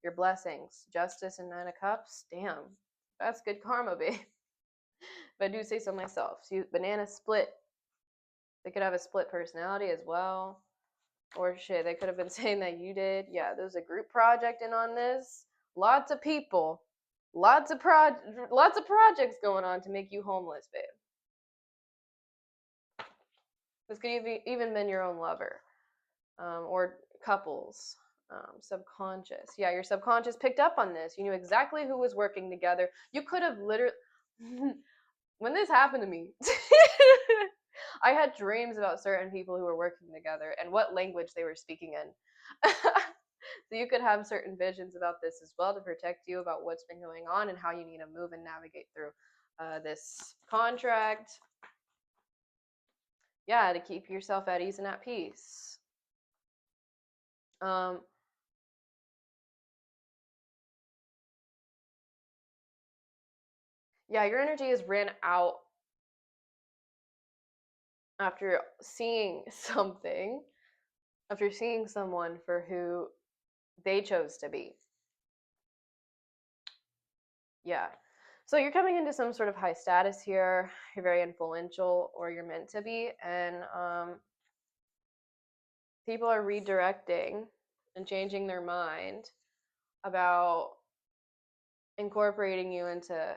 your blessings. Justice and Nine of Cups. Damn. That's good karma, babe. But I do say so myself. See, banana split. They could have a split personality as well. Or shit, they could have been saying that you did. Yeah, there's a group project in on this. Lots of people. Lots of projects going on to make you homeless, babe. This could even been your own lover, or couples. Subconscious. Yeah, your subconscious picked up on this. You knew exactly who was working together. You could have literally. When this happened to me, I had dreams about certain people who were working together and what language they were speaking in. So you could have certain visions about this as well to protect you about what's been going on and how you need to move and navigate through this contract. Yeah, to keep yourself at ease and at peace. Yeah, your energy has ran out after seeing something, after seeing someone for who they chose to be. Yeah. So you're coming into some sort of high status here. You're very influential, or you're meant to be, and people are redirecting and changing their mind about incorporating you into.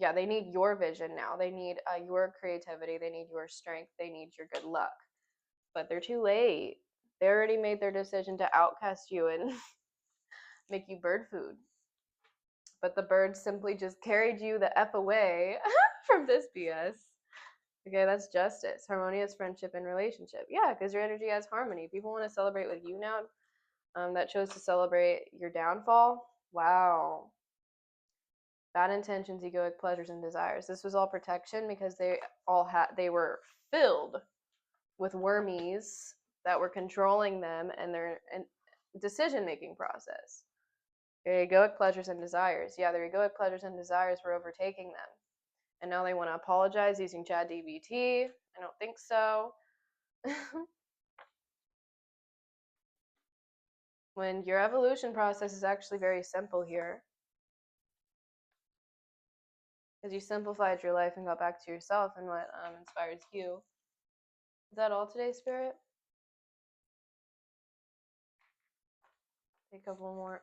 Yeah, they need your vision now. They need your creativity. They need your strength. They need your good luck. But they're too late. They already made their decision to outcast you and make you bird food. But the birds simply just carried you the F away from this BS. Okay, that's justice, harmonious friendship and relationship. Yeah, because your energy has harmony. People want to celebrate with you now. That chose to celebrate your downfall. Wow. Bad intentions, egoic pleasures, and desires. This was all protection because they were filled with wormies that were controlling them and their decision-making process. Their egoic pleasures and desires. Yeah, their egoic pleasures and desires were overtaking them. And now they want to apologize using ChatGPT. I don't think so. When your evolution process is actually very simple here. Because you simplified your life and got back to yourself and what inspires you. Is that all today, Spirit? Take a couple more.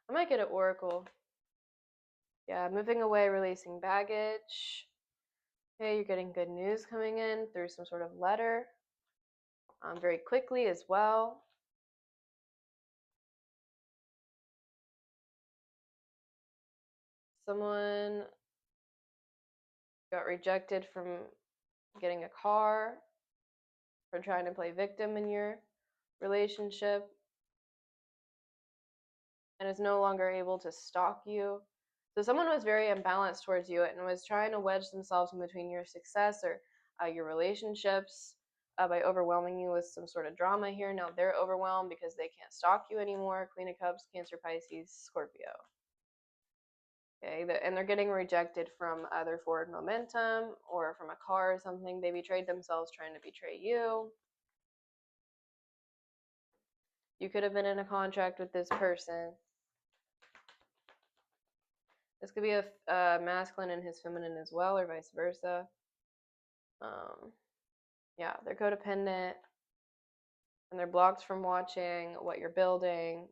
I might get an oracle. Yeah, moving away, releasing baggage. Okay, you're getting good news coming in through some sort of letter. Very quickly as well. Someone got rejected from getting a car, for trying to play victim in your relationship, and is no longer able to stalk you. So someone was very imbalanced towards you and was trying to wedge themselves in between your success or your relationships by overwhelming you with some sort of drama here. Now they're overwhelmed because they can't stalk you anymore. Queen of Cups, Cancer, Pisces, Scorpio. Okay, and they're getting rejected from either forward momentum or from a car or something. They betrayed themselves trying to betray you. You could have been in a contract with this person. This could be a masculine and his feminine as well, or vice versa. Yeah, they're codependent, and they're blocked from watching what you're building.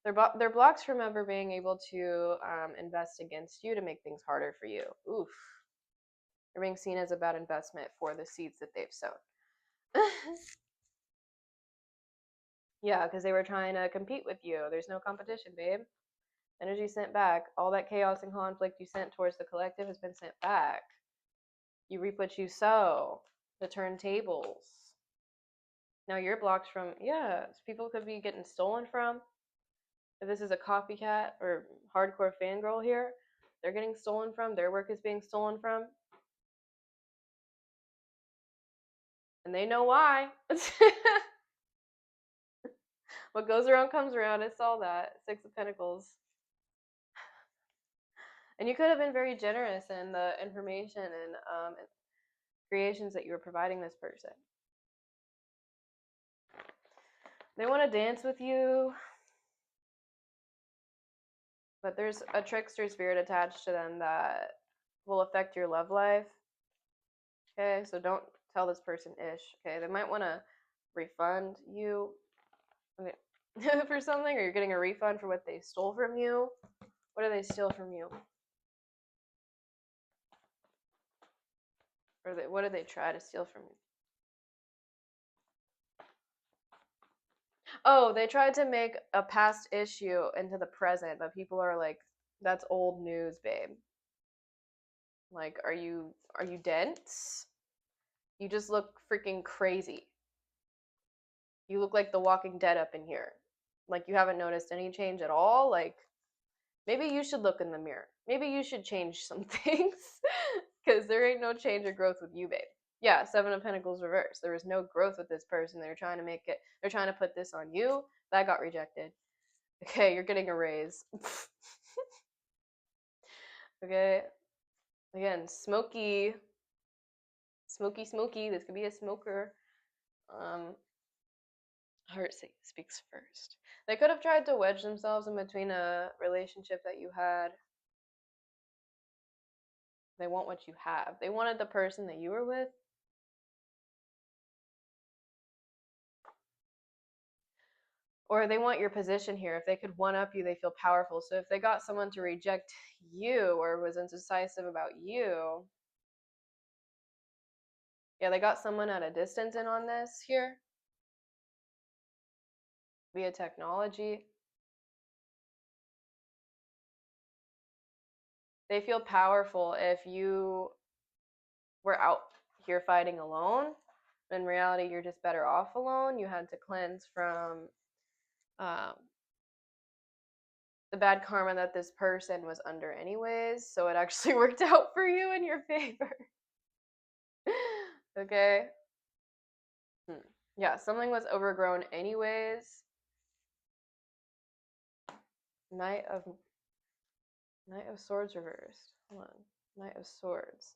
They're blocked from ever being able to invest against you to make things harder for you. Oof. They're being seen as a bad investment for the seeds that they've sown. Yeah, because they were trying to compete with you. There's no competition, babe. Energy sent back. All that chaos and conflict you sent towards the collective has been sent back. You reap what you sow. The turntables. Now you're blocked from, yeah, people could be getting stolen from. If this is a copycat or hardcore fangirl here, they're getting stolen from, their work is being stolen from, and they know why. What goes around comes around. It's all that. Six of Pentacles. And you could have been very generous in the information and creations that you were providing this person. They want to dance with you, but there's a trickster spirit attached to them that will affect your love life. Okay, so don't tell this person ish. Okay, they might want to refund you for something, or you're getting a refund for what they stole from you. What do they steal from you? Or what did they try to steal from you? Oh, they tried to make a past issue into the present, but people are like, that's old news, babe. Like, are you dense? You just look freaking crazy. You look like the Walking Dead up in here. Like, you haven't noticed any change at all. Like, maybe you should look in the mirror. Maybe you should change some things. Because there ain't no change or growth with you, babe. Yeah, Seven of Pentacles reversed. There was no growth with this person. They're trying to put this on you. That got rejected. Okay, you're getting a raise. Okay. Again, smoky. This could be a smoker. Heart speaks first. They could have tried to wedge themselves in between a relationship that you had. They want what you have. They wanted the person that you were with. Or they want your position here. If they could one up you, they feel powerful. So if they got someone to reject you or was indecisive about you, yeah, they got someone at a distance in on this here via technology. They feel powerful if you were out here fighting alone. In reality, you're just better off alone. You had to cleanse from the bad karma that this person was under anyways, so it actually worked out for you in your favor. Okay? Yeah, something was overgrown anyways. Knight of Swords reversed. Hold on. Knight of Swords.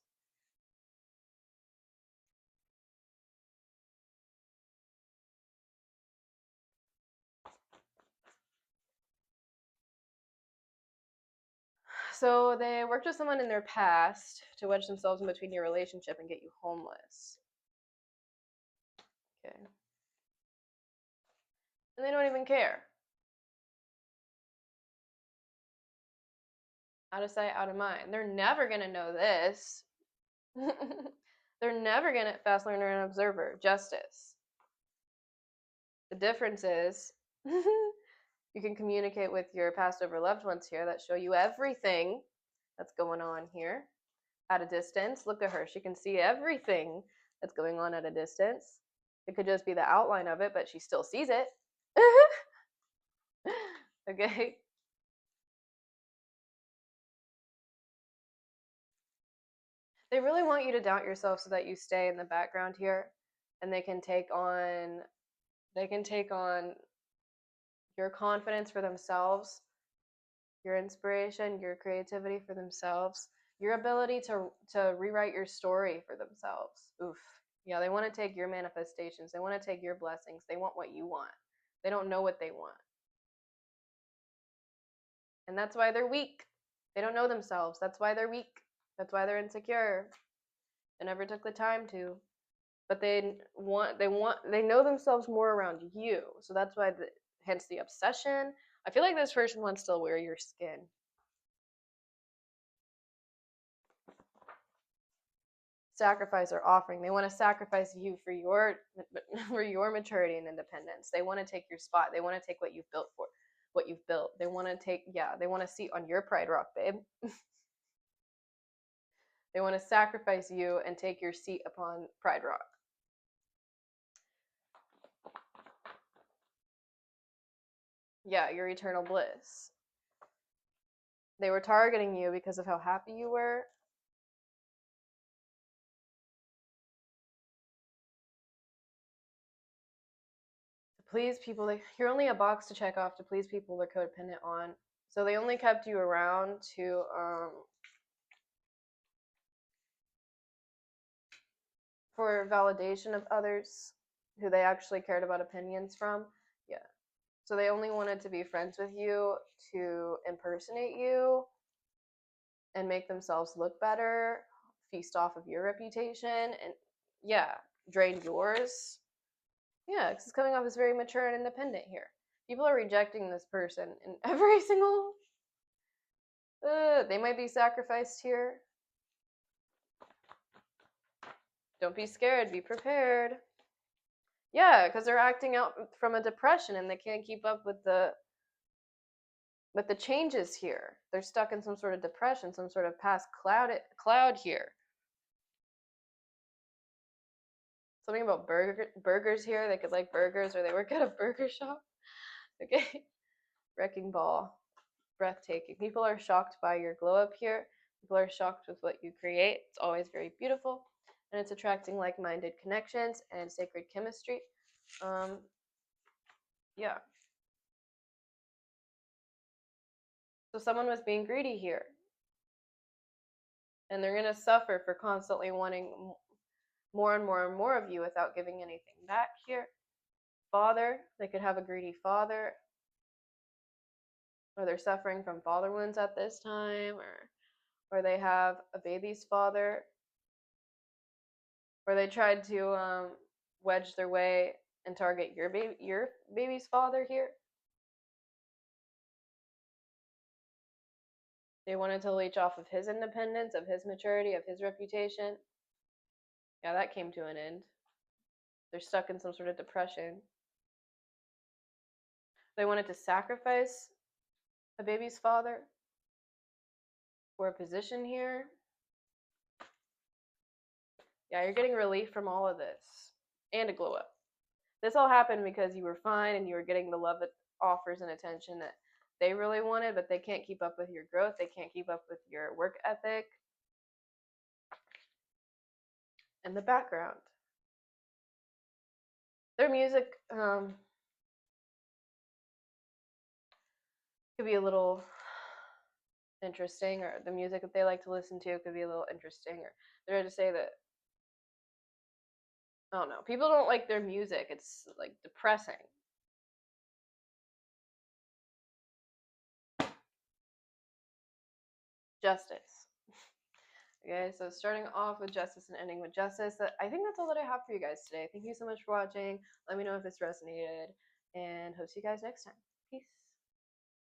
So they worked with someone in their past to wedge themselves in between your relationship and get you homeless. Okay. And they don't even care. Out of sight, out of mind. They're never going to know this. They're never going to fast learner and observer. Justice. The difference is you can communicate with your past over loved ones here that show you everything that's going on here at a distance. Look at her. She can see everything that's going on at a distance. It could just be the outline of it, but she still sees it. Okay? They really want you to doubt yourself so that you stay in the background here and they can take on your confidence for themselves, your inspiration, your creativity for themselves, your ability to rewrite your story for themselves. Oof. Yeah, they want to take your manifestations. They want to take your blessings. They want what you want. They don't know what they want. And that's why they're weak. They don't know themselves. That's why they're weak. That's why they're insecure. They never took the time to. But they know themselves more around you. So that's why hence the obsession. I feel like this person wants to wear your skin. Sacrifice or offering. They want to sacrifice you for your maturity and independence. They want to take your spot. They want to take what you've built. They want to seat on your pride rock, babe. They want to sacrifice you and take your seat upon pride rock. Yeah, your eternal bliss. They were targeting you because of how happy you were. To please people, you're only a box to check off to please people they're codependent on. So they only kept you around to for validation of others who they actually cared about opinions from. Yeah. So they only wanted to be friends with you to impersonate you and make themselves look better, feast off of your reputation, and yeah, drain yours. Yeah, because it's coming off as very mature and independent here. People are rejecting this person in every single. They might be sacrificed here. Don't be scared. Be prepared. Yeah, because they're acting out from a depression and they can't keep up with the changes here. They're stuck in some sort of depression, some sort of past cloud here. Something about burgers here. They could like burgers, or they work at a burger shop. Okay. Wrecking ball. Breathtaking. People are shocked by your glow up here. People are shocked with what you create. It's always very beautiful. And it's attracting like-minded connections and sacred chemistry. Yeah. So someone was being greedy here. And they're going to suffer for constantly wanting more and more and more of you without giving anything back here. Father, they could have a greedy father, or they're suffering from father wounds at this time, or they have a baby's father, or they tried to wedge their way and target your baby's father here. They wanted to leech off of his independence, of his maturity, of his reputation. Yeah, that came to an end. They're stuck in some sort of depression. They wanted to sacrifice a baby's father for a position here. Yeah, you're getting relief from all of this and a glow up. This all happened because you were fine and you were getting the love, offers, and attention that they really wanted, but they can't keep up with your growth. They can't keep up with your work ethic and the background. Their music could be a little interesting, or the music that they like to listen to could be a little interesting, or they're to say that, I don't know, people don't like their music. It's like depressing. Justice. Okay, so starting off with justice and ending with justice. I think that's all that I have for you guys today. Thank you so much for watching. Let me know if this resonated, and hope to see you guys next time. Peace.